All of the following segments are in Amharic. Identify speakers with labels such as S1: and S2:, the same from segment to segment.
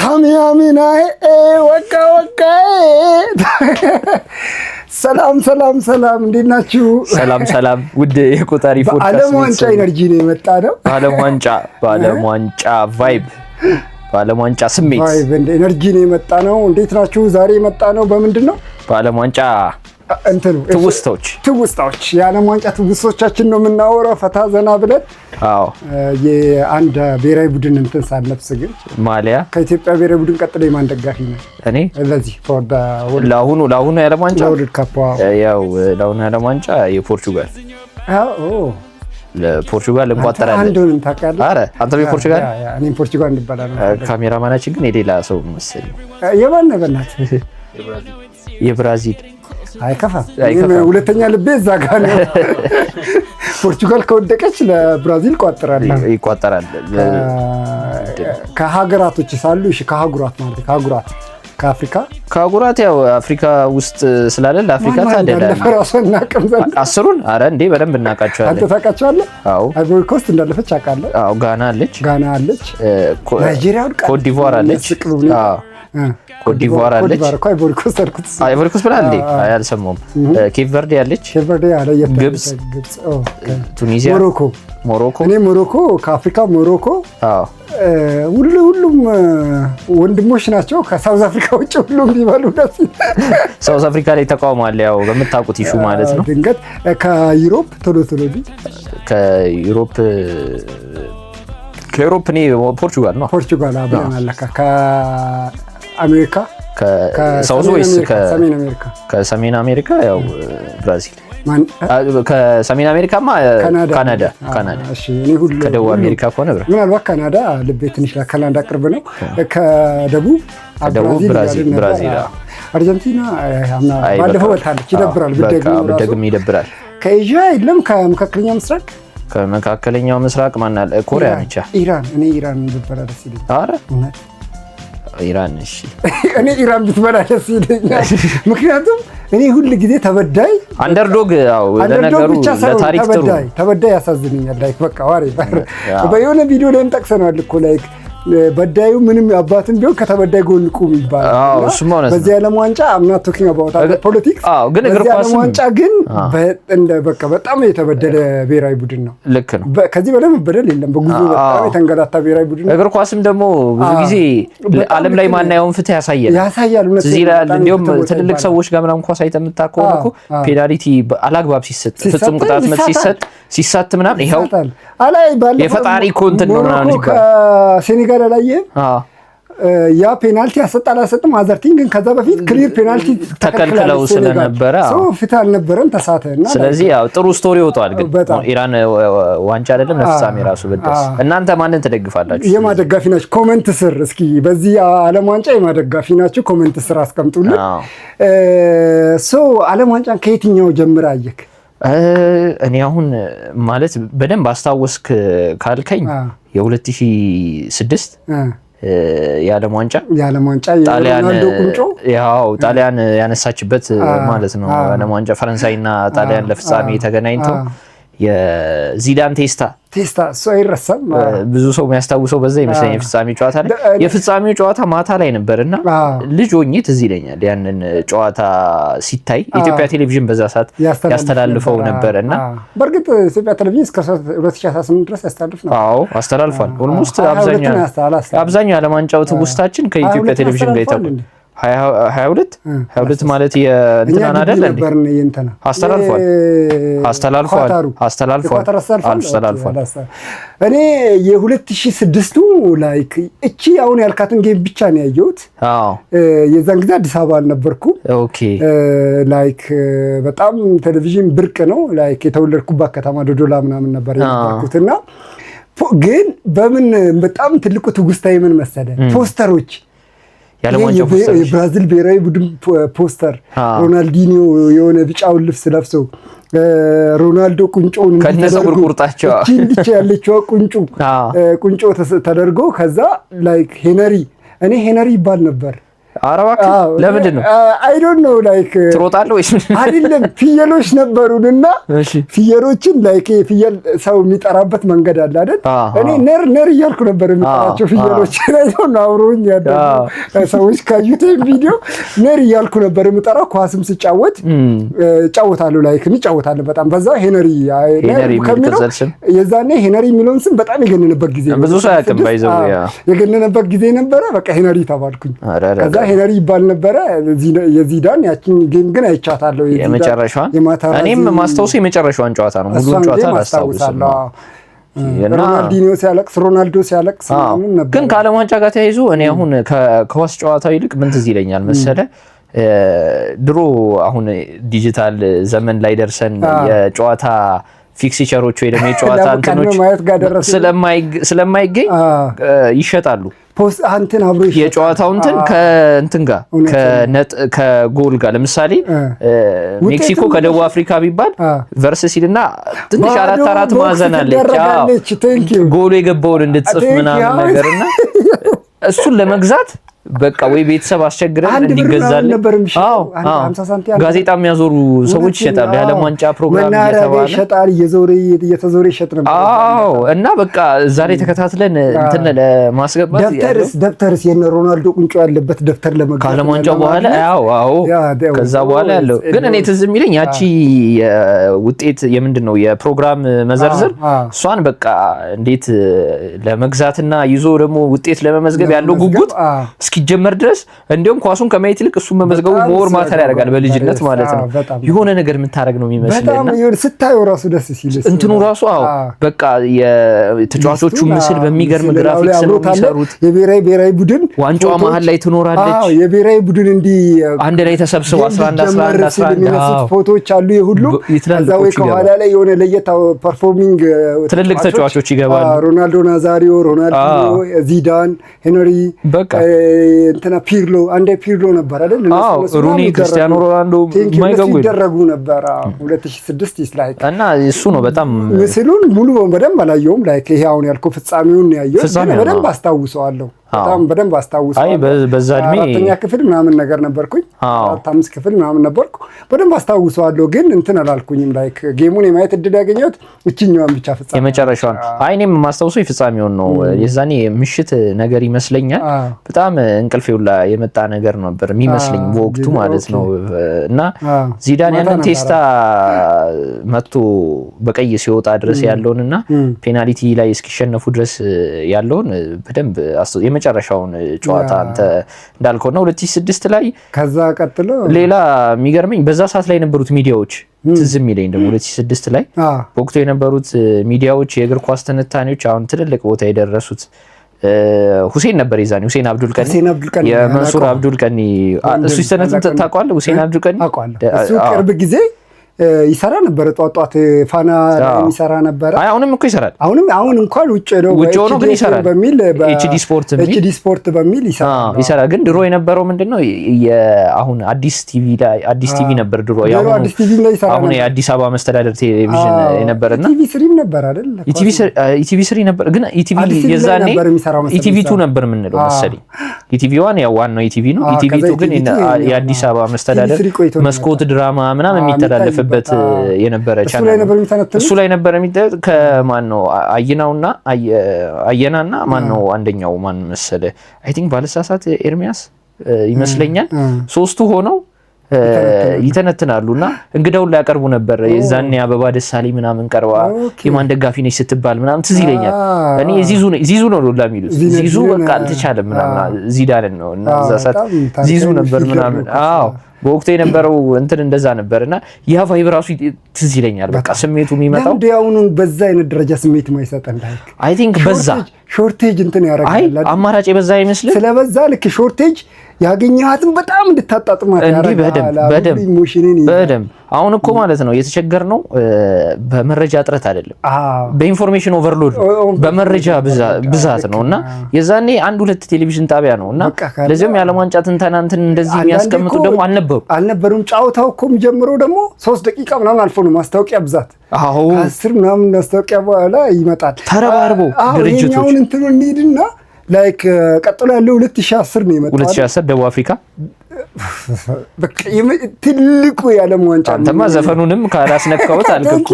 S1: ታሚያሚና ወካ ወካ ሰላም ሰላም ሰላም እንዴት ናችሁ?
S2: ሰላም ሰላም ውድ የቆጣሪ ፖድካስት
S1: ዓለም ዋንጫ ኢነርጂ ነው የመጣው።
S2: በዓለም ዋንጫ ቫይብ በዓለም ዋንጫ ስሜት
S1: ቫይብ እንደ ኢነርጂ ነው የመጣው። እንዴት ናችሁ? ዛሬ የመጣነው በምንድነው?
S2: በዓለም ዋንጫ ትውስታዎች የዓለም ዋንጫ ትውስቶቻችን ነው የምናወራው። ፈታ ዘና ብለን የአንድ ብሔራዊ ቡድን እንትን ሳንለብስ ግን ማሊያ ከኢትዮጵያ ብሔራዊ ቡድን ቀጥሎ የማን ደጋፊ ነው? እኔ
S1: ለዚህ
S2: ለአሁኑ የዓለም ዋንጫ ለአሁኑ የዓለም ዋንጫ የፖርቹጋል ለፖርቹጋል እንቋጠራለን።
S1: አንዱን ታውቃለህ?
S2: አረ አንተ በፖርቹጋል
S1: እኔም ፖርቹጋል እንባላለን።
S2: ካሜራማናችን ግን የሌላ ሰው መሰለኝ።
S1: የማን ነው በእናትህ?
S2: የብራዚል
S1: አይከፋም። ሁለተኛ ልቤ እዛ ጋር ነው። ፖርቹጋል ከወደቀች ለብራዚል ይቋጠራል። ከሀገራቶች ሳሉ እሺ፣ ከሀገራት ማለት ከአፍሪካ ያው አፍሪካ ውስጥ ስላለ ለአፍሪካ ታደለ
S2: ለፈራሶና ቀምዘን አስሩን አረ እንዴ በደንብ እናቃቸዋለን።
S1: አንተ ታቃቸዋለህ?
S2: አዎ
S1: አይቮሪ ኮስት እንዳለፈች አውቃለሁ።
S2: አዎ ጋና አለች፣
S1: ናይጄሪያ
S2: ኮት ዲቮር አለች። አዎ ኮት ዲቮር አለች።
S1: አይቮሪ ኮስት አልኩት።
S2: አይቮሪ ኮስት ብላ እንዴ አልሰማሁም። ኬፕ ቨርዴ አለች፣ ግብጽ፣ ቱኒዚያ፣ ሞሮኮ እኔ
S1: ሞሮኮ ከአፍሪካ ሞሮኮ ሁሉም ወንድሞች ናቸው። ከሳውዝ አፍሪካ ውጭ ሁሉም ሊባሉ ደስ
S2: ሳውዝ አፍሪካ ላይ ተቃውሟል። ያው በመታቁት ኢሹ ማለት ነው።
S1: ድንገት ከዩሮፕ ቶሎ
S2: ከዩሮፕ እኔ ፖርቹጋል
S1: አብረናል። ከአሜሪካ
S2: ከሳውዝ ወይስ ከሰሜን አሜሪካ ያው ብራዚል ከሰሜን አሜሪካማ ካናዳ
S1: እሺ። እኔ ሁሉ
S2: ከደቡብ አሜሪካ ከሆነ
S1: ምናልባት ካናዳ ልቤ ትንሽ ለካናዳ ቅርብ ነው። ከደቡብ
S2: ብራዚል
S1: አርጀንቲና ባለፈው ወጣለች።
S2: ይደብራል።
S1: ከኤዥያ የለም።
S2: ከመካከለኛው ምስራቅ ማን አለ? ኮሪያ ነች።
S1: እኔ ኢራን ብትበላ ደስ ይለኛል።
S2: አረ ኢራን እሺ፣
S1: እኔ ኢራን ብትበላ ደስ ይለኛል። ምክንያቱም እኔ ሁሉ ጊዜ ተበዳይ
S2: አንደርዶግ ለነገሩ ለታሪክ ጥሩ
S1: ተበዳይ ያሳዝነኛል። ላይክ በቃ ዋሬ በየሆነ ቪዲዮ ላይም ጠቅሰናል እኮ ላይክ በዳዩ ምንም አባትን ቢሆን ከተበዳይ ጎን ቁም ይባላል። በዚህ ዓለም ዋንጫ አምና ቶኪንግ አባውት ፖለቲክስ
S2: ግን እግር ኳስ
S1: ዋንጫ ግን በቃ በጣም የተበደለ ብሔራዊ ቡድን ነው።
S2: ልክ ነው።
S1: ከዚህ በላይ መበደል የለም። በጉዞ በጣም የተንገላታ ብሔራዊ ቡድን ነው።
S2: እግር ኳስም ደግሞ ብዙ ጊዜ ዓለም ላይ ማናየውን ፍትህ ያሳያል። እንዲሁም ትልልቅ ሰዎች ጋር ምናምን ኳስ አይተህ የምታውቀው እኮ ፔናልቲ አላግባብ ሲሰጥ ፍጹም ቅጣት ምት ሲሳት ምናምን ይኸው የፈጣሪ ኮንተንት ነው ምናምን
S1: ሴኔጋል ላይ ያ ፔናልቲ አሰጣላሰጥም አዘርቲንግ ግን ከዛ በፊት ክሊር ፔናልቲ
S2: ተከልክለው ስለነበረ
S1: ፍትህ አልነበረም ተሳተና።
S2: ስለዚህ ያው ጥሩ ስቶሪ ወጥቷል። ግን ኢራን ዋንጫ አይደለም ለፍጻሜ ራሱ በደስ። እናንተ ማንን ትደግፋላችሁ?
S1: የማደጋፊ ናችሁ? ኮሜንት ስር እስኪ በዚህ ዓለም ዋንጫ የማደጋፊ ናችሁ? ኮሜንት ስር አስቀምጡልን። ዓለም ዋንጫን ከየትኛው ጀምር አየክ?
S2: እኔ አሁን ማለት በደንብ አስታወስክ ካልከኝ የ2006 የዓለም ዋንጫ ጣሊያን ያነሳችበት ማለት ነው። ዓለም ዋንጫ ፈረንሳይና ጣሊያን ለፍጻሜ ተገናኝተው የዚዳን ቴስታ
S1: እሱ አይረሳም።
S2: ብዙ ሰው የሚያስታውሰው በዛ ይመስለኛል። የፍጻሜው ጨዋታ ማታ ላይ ነበርና ልጅ ሆኜ ትዝ ይለኛል። ያንን ጨዋታ ሲታይ ኢትዮጵያ ቴሌቪዥን በዛ ሰዓት ያስተላልፈው ነበርና
S1: በእርግጥ ኢትዮጵያ ቴሌቪዥን እስከ 2018 ድረስ ያስተላልፍ ነው።
S2: አስተላልፏል። ኦልሞስት አብዛኛው ዓለም ዋንጫው ትውስታችን ከኢትዮጵያ ቴሌቪዥን ጋር ይታወቃል። 22 ማለት የእንትናን አይደል እንዴ? አስተላልፏል።
S1: እኔ የ2006ቱ ላይክ እቺ አሁን ያልካትን ጌም ብቻ ነው ያየሁት። የዛን ጊዜ አዲስ አበባ አልነበርኩም።
S2: ኦኬ
S1: ላይክ በጣም ቴሌቪዥን ብርቅ ነው። ላይክ የተወለድኩባት ከተማ ዶዶላ ምናምን ነበር የነበርኩትና ግን በምን በጣም ትልቁ ትውስታዬ ምን መሰለህ? ፖስተሮች የብራዚል ብሔራዊ ቡድን ፖስተር ሮናልዲኒዮ የሆነ ቢጫውን ልብስ ለብሶ ሮናልዶ ቁንጮውን
S2: ከነፀጉር ቁርጣቸው
S1: እንዲች ያለችው ቁንጮ ተደርጎ ከዛ ላይክ ሄነሪ ይባል ነበር
S2: ኧረ እባክህ ለምንድን ነው?
S1: አይ ዶንት ኖ ላይክ
S2: ትሮጣለህ ወይስ
S1: አይደለም። ፍየሎች ነበሩንና ፍየሎችን ላይክ ፍየል ሰው የሚጠራበት መንገድ አለ አይደል? እኔ ነር እያልኩ ነበር የምጠራቸው ፍየሎች ላይ ነው አብሮኝ ያደረው ሰዎች ካዩት ቪዲዮ ነር እያልኩ ነበር የምጠራው። ኳስም ስጫወት እጫወታለሁ ላይክ እንጫወታለን በጣም በዛ ሄነሪ ከሚለው የዛኔ ሄነሪ የሚለውን ስም በጣም የገነነበት ጊዜ ነው።
S2: ብዙ ሰው ያውቅም ባይዘው
S1: የገነነበት ጊዜ ነበረ። በቃ ሄነሪ ተባልኩኝ። ከዛ ሄነሪ ይባል ነበረ። የዚዳን ያቺን ጌም ግን አይቻታለሁ
S2: የመጨረሻዋን። እኔም ማስታወስ የመጨረሻዋን ጨዋታ ነው። ሙሉን ጨዋታ አላስታውስም።
S1: ሮናልዶ ሲያለቅስ ነበር።
S2: ግን ከዓለም ዋንጫ ጋር ተያይዞ እኔ አሁን ከኳስ ጨዋታው ይልቅ ምን ትዝ ይለኛል መሰለ ድሮ አሁን ዲጂታል ዘመን ላይ ደርሰን የጨዋታ ፊክስቸሮች ወይ ደግሞ የጨዋታ እንትኖች ስለማይገኝ ይሸጣሉ።
S1: ፖስት አንተን አብሮ
S2: የጨዋታው እንትን ከእንትን ጋር ከጎል ጋር ለምሳሌ ሜክሲኮ ከደቡብ አፍሪካ ቢባል ቨርሰስ ሲልና ትንሽ 4 ማዕዘን አለች ጎሉ የገባውን እንድትጽፍ ምናምን ነገርና እሱን ለመግዛት በቃ ወይ ቤተሰብ አስቸግረን እንዲገዛልን ጋዜጣ የሚያዞሩ ሰዎች ይሸጣሉ። የዓለም ዋንጫ ፕሮግራም እየተባለ
S1: ይሸጣል። እየተዞረ ይሸጥ ነበር።
S2: አዎ እና በቃ ዛሬ ተከታትለን እንትን ለማስገባት
S1: ደብተርስ የነ ሮናልዶ ቁንጮ ያለበት ደብተር ለመግዛት
S2: ከዓለም ዋንጫው በኋላ አዎ ከዛ በኋላ ያለው ግን እኔ ትዝ የሚለኝ ያቺ ውጤት የምንድነው የፕሮግራም መዘርዝር እሷን በቃ እንዴት ለመግዛትና ይዞ ደግሞ ውጤት ለመመዝገብ ያለው ጉጉት እስኪጀመር ድረስ እንደውም ኳሱን ከማየት ይልቅ እሱን መመዝገቡ ሞር ማተር ያደርጋል በልጅነት ማለት ነው። የሆነ ነገር የምታረግ ነው የሚመስልና
S1: በጣም ይሁን ስታዩ ራሱ ደስ ሲል
S2: እንትኑ ራሱ በቃ የተጫዋቾቹ ምስል በሚገርም ግራፊክስ ነው የሚሰሩት።
S1: የብሔራዊ ቡድን
S2: ዋንጫዋ መሀል ላይ ትኖራለች።
S1: የብሔራዊ ቡድን አንድ
S2: ላይ ተሰብስበው 11
S1: ፎቶዎች አሉ። የሁሉ ከዛ ወይ ከኋላ ላይ የሆነ ለየት ፐርፎርሚንግ
S2: ትልልቅ ተጫዋቾች ይገባሉ።
S1: ሮናልዶ ናዛሪዮ፣ ሮናልዲኖ፣ ዚዳን፣ ሄንሪ በቃ እንትና ፒርሎ ነበር አይደል?
S2: ሩኒ፣ ክርስቲያኖ ሮናልዶ
S1: ይደረጉ ነበር 2006 ላይክ
S2: እና እሱ ነው በጣም
S1: ምስሉን ሙሉ በደንብ አላየውም። ላይክ ይሄ አሁን ያልኩት ፍጻሜውን ያየው በደንብ አስታውሰዋለሁ። በደንብ አስታውሰዋለሁ።
S2: አይ በዛ እድሜ
S1: 4ኛ ክፍል ምናምን ነገር ነበርኩኝ። 5 ክፍል ምናምን ነበርኩ። በደንብ አስታውሰዋለሁ። ግን እንትን አላልኩኝም። ላይክ ጌሙን የማየት እድል ያገኘሁት እቺኛዋን ብቻ ፍጻሜ
S2: የመጨረሻውን። አይ እኔም የማስታውሰው የፍጻሜውን ነው። የዛኔ ምሽት ነገር ይመስለኛል። በጣም እንቅልፌ ሁላ የመጣ ነገር ነበር የሚመስለኝ በወቅቱ ማለት ነው። እና ዚዳን ያንን ቴስታ መጥቶ በቀይ ሲወጣ ድረስ ያለውንና ፔናልቲ ላይ እስኪሸነፉ ድረስ ያለውን በደንብ የመጨረሻውን ጨዋታ አንተ እንዳልከው ነው 2006 ላይ።
S1: ከዛ ቀጥሎ
S2: ሌላ የሚገርመኝ በዛ ሰዓት ላይ የነበሩት ሚዲያዎች ትዝ የሚለኝ ደግሞ 2006 ላይ በወቅቱ የነበሩት ሚዲያዎች የእግር ኳስ ትንታኔዎች አሁን ትልልቅ ቦታ የደረሱት ሁሴን ነበር። የዛኔ ሁሴን አብዱል ቀኒ የመንሱር አብዱል ቀኒ እሱ ይተነትን ታውቀዋለህ? ሁሴን አብዱል ቀኒ
S1: እሱ ቅርብ ጊዜ ይሰራ ነበር። ጧጧት ፋና ላይ ይሰራ ነበር።
S2: አሁንም እኮ ይሰራል።
S1: አሁን እንኳን ውጭ ነው
S2: ግን ይሰራል
S1: በሚል
S2: ኤችዲ ስፖርት
S1: በሚል
S2: ይሰራል። ግን ድሮ የነበረው ምንድነው አሁን አዲስ ቲቪ ነበር ድሮ። አሁን የአዲስ አበባ መስተዳደር ቴሌቪዥን የነበረና
S1: ኢቲቪ3 ነበር አይደል?
S2: ኢቲቪ3 ነበር። ግን ኢቲቪ የዛኔ ኢቲቪ2 ነበር የምንለው መሰለኝ። ኢቲቪ1 ያው ዋናው ኢቲቪ ነው። ኢቲቪ2 ግን የአዲስ አበባ መስተዳደር መስኮት ድራማ ምናምን የሚተላለፍ በት የነበረ ቻናል እሱ ላይ ነበር የሚደረግ። ከማን ነው አየናና ማን ነው አንደኛው ማን መሰለ አይ ቲንክ ባለሳሳት ኤርሚያስ ይመስለኛል። ሶስቱ ሆነው ይተነትናሉና እንግዳውን ላይ ያቀርቡ ነበር። የዛኔ አበባ ደሳለኝ ምናምን ቀርባ የማን ደጋፊ ነች ስትባል ምናምን ትዝ ይለኛል። እኔ ዚዙ ነው ሎላ የሚሉት ዚዙ በቃ አልተቻለም ምናምን ዚዳንን ነው እና እዛ ሰዓት ዚዙ ነበር ምናምን። አዎ በወቅቱ የነበረው እንትን እንደዛ ነበርና ያ ቫይብ ራሱ ትዝ ይለኛል። በቃ ስሜቱ የሚመጣው
S1: ለምንድነው በዛ አይነት ደረጃ ስሜት ማይሰጠን?
S2: አይ ቲንክ በዛ
S1: ሾርቴጅ እንትን ያደርጋል።
S2: አይ አማራጭ የበዛ አይመስልም?
S1: ስለበዛ ልክ ሾርቴጅ ያገኘሃትን በጣም እንድታጣጥማት ያደርጋል።
S2: በደም አሁን እኮ ማለት ነው የተቸገርነው በመረጃ እጥረት አይደለም፣ በኢንፎርሜሽን ኦቨርሎድ በመረጃ ብዛት ነውና የዛኔ 1-2 ቴሌቪዥን ጣቢያ ነውና ለዚህም የዓለም ዋንጫ ትንተና እንትን እንደዚህ የሚያስቀምጡ ደግሞ
S1: አልነበሩም። ጫውታው እኮ የሚጀምረው ደግሞ 3 ደቂቃ ምናምን አልፎ ነው ማስታወቂያ ብዛት። 10 ምናምን ማስታወቂያ በኋላ ይመጣል
S2: ተረባርቦ ድርጅቶች
S1: እንትኑ እንሂድና ላይክ ቀጥሎ ያለው 2010 ነው የመጣው
S2: 2010 ደቡብ አፍሪካ
S1: በቃ ትልቁ የዓለም ዋንጫ
S2: አንተማ ዘፈኑንም ካላስነካውት አልከኩ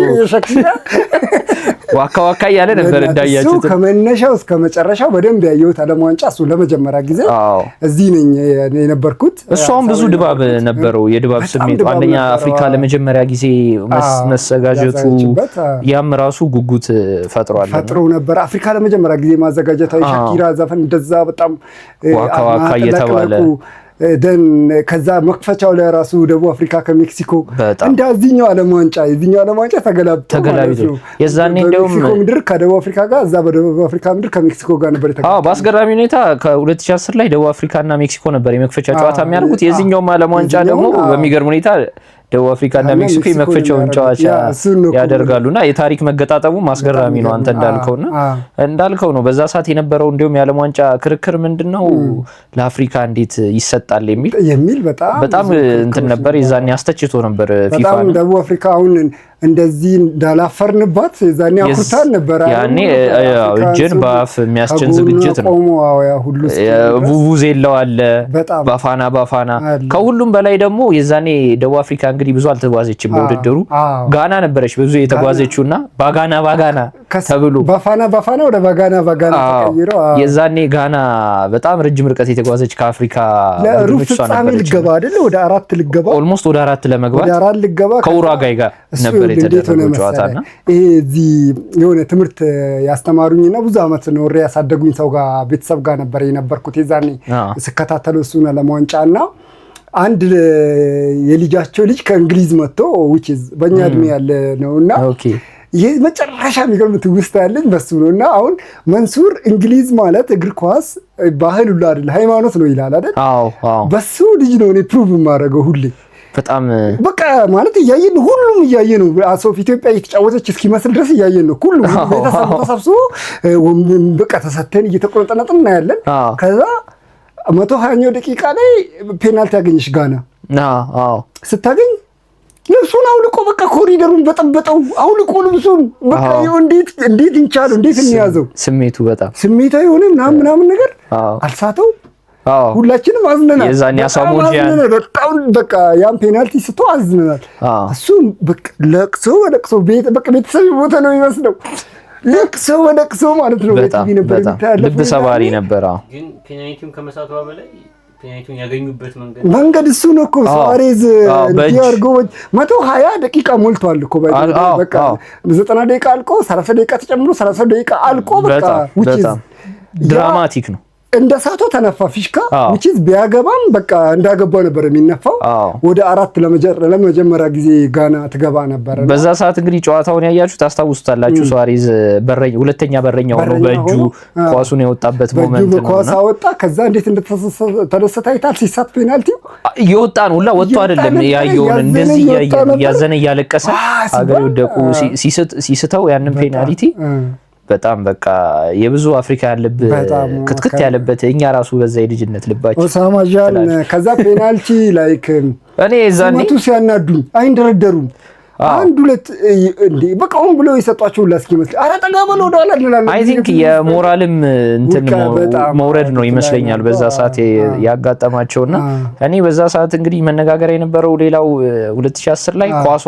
S2: ዋካ ዋካ ያለ ነበር እንዳያችሁት
S1: ከመነሻው እስከ መጨረሻው በደንብ ያየሁት ዓለም ዋንጫ እሱ ለመጀመሪያ ጊዜ እዚህ ነኝ የነበርኩት
S2: እሷም ብዙ ድባብ ነበረው የድባብ ስሜት አንደኛ አፍሪካ ለመጀመሪያ ጊዜ መሰጋጀቱ ያም ራሱ ጉጉት ፈጥሮ
S1: ነበር አፍሪካ ለመጀመሪያ ጊዜ ማዘጋጀታው ሻኪራ ዘፈን እንደዛ በጣም
S2: ዋካ ዋካ እየተባለ
S1: ደን ከዛ መክፈቻው ላይ ራሱ ደቡብ አፍሪካ ከሜክሲኮ እንደዚህኛው ዓለም ዋንጫ የዚህኛው ዓለም ዋንጫ ተገላብጦ
S2: የዛኔ እንደውም
S1: ሜክሲኮ ምድር ከደቡብ አፍሪካ ጋር እዛ በደቡብ አፍሪካ ምድር ከሜክሲኮ ጋር ነበር
S2: ተገላብጦ በአስገራሚ ሁኔታ ከ2010 ላይ ደቡብ አፍሪካና ሜክሲኮ ነበር የመክፈቻ ጨዋታ የሚያደርጉት የዚህኛው ዓለም ዋንጫ ደግሞ በሚገርም ሁኔታ ደቡብ አፍሪካ እና ሜክሲኮ የመክፈቻውን ጨዋታ ያደርጋሉና የታሪክ መገጣጠሙ ማስገራሚ ነው አንተ እንዳልከው ነው በዛ ሰዓት የነበረው እንደውም የዓለም ዋንጫ ክርክር ምንድነው ለአፍሪካ እንዴት ይሰጣል የሚል በጣም እንትን ነበር የዛኔ አስተችቶ ነበር ፊፋ
S1: በጣም ደቡብ አፍሪካ አሁን እንደዚህ እንዳላፈርንባት የዛኔ አኩርታን ነበር
S2: ያኔ እጅን በአፍ የሚያስጭን ዝግጅት ነው ቡቡዜላው አለ ባፋና ከሁሉም በላይ ደግሞ የዛኔ ደቡብ አፍሪካ እንግዲህ ብዙ አልተጓዘችም በውድድሩ ጋና ነበረች ብዙ የተጓዘችውና ባጋና ተብሎ
S1: ባፋና ወደ ባጋና ተቀይሮ
S2: የዛኔ ጋና በጣም ረጅም ርቀት የተጓዘች ከአፍሪካ
S1: ሩብ ፍጻሜ ልገባ አይደል ወደ 4 ልገባ
S2: ኦልሞስት ወደ 4 ለመግባት
S1: ወደ 4 ልገባ
S2: ከኡራጋይ ጋር ነበር የተደረገው ጨዋታና
S1: ይሄ እዚህ የሆነ ትምህርት ያስተማሩኝና ብዙ አመት ነው ያሳደጉኝ ሰው ጋር ቤተሰብ ጋር ነበር የነበርኩት የዛኔ ስከታተለው እሱና ለማንጫና አንድ የልጃቸው ልጅ ከእንግሊዝ መጥቶ which is በእኛ እድሜ ያለ ነውና የመጨረሻ የሚገርምት ውስጥ ያለኝ በሱ ነውና አሁን መንሱር እንግሊዝ ማለት እግር ኳስ ባህል ሁሉ አይደል ሃይማኖት ነው ይላል አይደል በሱ ልጅ ነው እኔ ፕሩቭ ማድረገው ሁሌ
S2: በጣም
S1: በቃ ማለት ያየን ሁሉም ያየን ነው አሶፍ ኢትዮጵያ እየተጫወተች እስኪመስል ድረስ ያየን ነው ሁሉ ቤተሰብ ተሰብስቦ በቃ ተሰተን እየተቆነጠነጥና ያለን ከዛ 120ኛው ደቂቃ ላይ ፔናልቲ ያገኘሽ ጋና ስታገኝ ልብሱን አውልቆ በቃ ኮሪደሩን በጠበጠው አውልቆ ልብሱን በቃ እንዴት እንቻለው እንዴት እንያዘው
S2: ስሜቱ በጣም
S1: ስሜታዊ ሆነ ምናምን ነገር አልሳተው ሁላችንም አዝነናል
S2: የዛኔ አሳሞጂያን
S1: በጣም በቃ ያን ፔናልቲ ስቶ አዝነናል እሱ በቃ ለቅሶ ቤተሰብ ቦታ ነው የሚመስለው ለቅሶ ማለት ነው
S2: በጣም ልብ ሰባሪ ነበር
S3: ግን ፔናልቲውን ከመሳቷ በላይ ፔናልቲውን ያገኙበት
S1: መንገድ እሱ ነው እኮ ሱዋሬዝ እንዲያርጎ 120 ደቂቃ ሞልቷል እኮ በቃ 90 ደቂቃ አልቆ 30 ደቂቃ ተጨምሮ 30 ደቂቃ አልቆ በቃ
S2: በጣም ድራማቲክ ነው
S1: እንደ ሳቶ ተነፋ ፊሽካ which is ቢያገባም በቃ እንዳገባው ነበር የሚነፋው ወደ 4 ለመጀመሪያ ጊዜ ጋና ትገባ ነበር
S2: በዛ ሰዓት እንግዲህ ጨዋታውን ያያችሁ ታስታውሱታላችሁ ሱዋሬዝ ሁለተኛ በረኛው ነው በእጁ ኳሱን ያወጣበት ሞመንት ነው
S1: ኳስ አወጣ ከዛ እንዴት እንደተደሰተ አይታል ሲሳት ፔናልቲ
S2: ይወጣ ነው ሁላ ወጥቶ አይደለም ያየውን እንደዚህ ያዘነ ያለቀሰ አገር ወደቁ ሲስተው ያንን ፔናልቲ በጣም በቃ የብዙ አፍሪካ ልብ ክትክት ያለበት እኛ ራሱ በዛ የልጅነት ልባችን
S1: ኦሳማ ጃን ከዛ ፔናልቲ ላይክ
S2: እኔ ዛኔ
S1: ሲያናዱኝ አይንደረደሩም አንድ ሁለት እንዴ በቃውን ብለው ይሰጧቸው ላስኪ መስል አረ ተጋበሉ ወደኋላ እንላለን
S2: አይ ቲንክ የሞራልም እንትን መውረድ ነው ይመስለኛል በዛ ሰዓት ያጋጠማቸውና እኔ በዛ ሰዓት እንግዲህ መነጋገር የነበረው ሌላው 2010 ላይ ኳሷ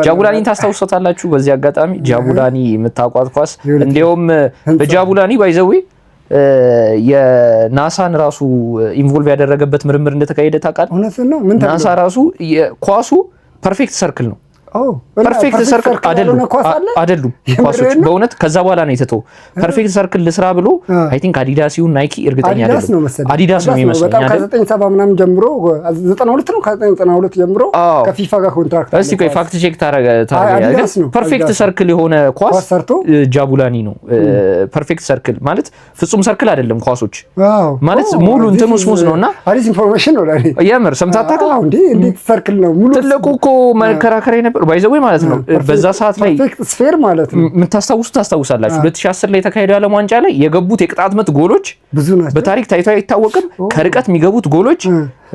S2: ጃቡላኒ ታስታውሱታላችሁ በዚህ አጋጣሚ ጃቡላኒ የምታቋት ኳስ እንደውም በጃቡላኒ ባይዘዌ የናሳን ራሱ ኢንቮልቭ ያደረገበት ምርምር እንደተካሄደ ታውቃለህ
S1: እውነት ነው
S2: ናሳ ራሱ ኳሱ ፐርፌክት ሰርክል ነው ፐርፌክት ሰርክል አይደሉም ኳሶች በእውነት ከዛ በኋላ ነው የተተው ፐርፌክት ሰርክል ልስራ ብሎ አይ ቲንክ አዲዳስ ይሁን ናይኪ እርግጠኛ አይደለም አዲዳስ ነው የሚመስለኝ
S1: በጣም ከ97 ምናምን ጀምሮ 92 ነው ከ92 ጀምሮ ከፊፋ ጋር ኮንትራክት
S2: እስቲ ቆይ ፋክት ቼክ ታረጋለህ ፐርፌክት ሰርክል የሆነ ኳስ ጃቡላኒ ነው ፐርፌክት ሰርክል ማለት ፍጹም ሰርክል አይደለም ኳሶች ማለት ሙሉ እንትኑ ስሙዝ ነውና
S1: አዲስ ኢንፎርሜሽን ነው ላይ
S2: የምር ሰምታታካ
S1: እንዴት ሰርክል ነው ሙሉ
S2: ትልቁ እኮ መከራከሪያ ነበር ባይዘው ማለት ነው በዛ ሰዓት ላይ
S1: ፐርፌክት ስፌር ማለት ነው
S2: ታስታውሳላችሁ 2010 ላይ የተካሄደው ዓለም ዋንጫ ላይ የገቡት የቅጣት ምት ጎሎች
S1: ብዙ ናቸው
S2: በታሪክ ታይቶ አይታወቅም ከርቀት የሚገቡት ጎሎች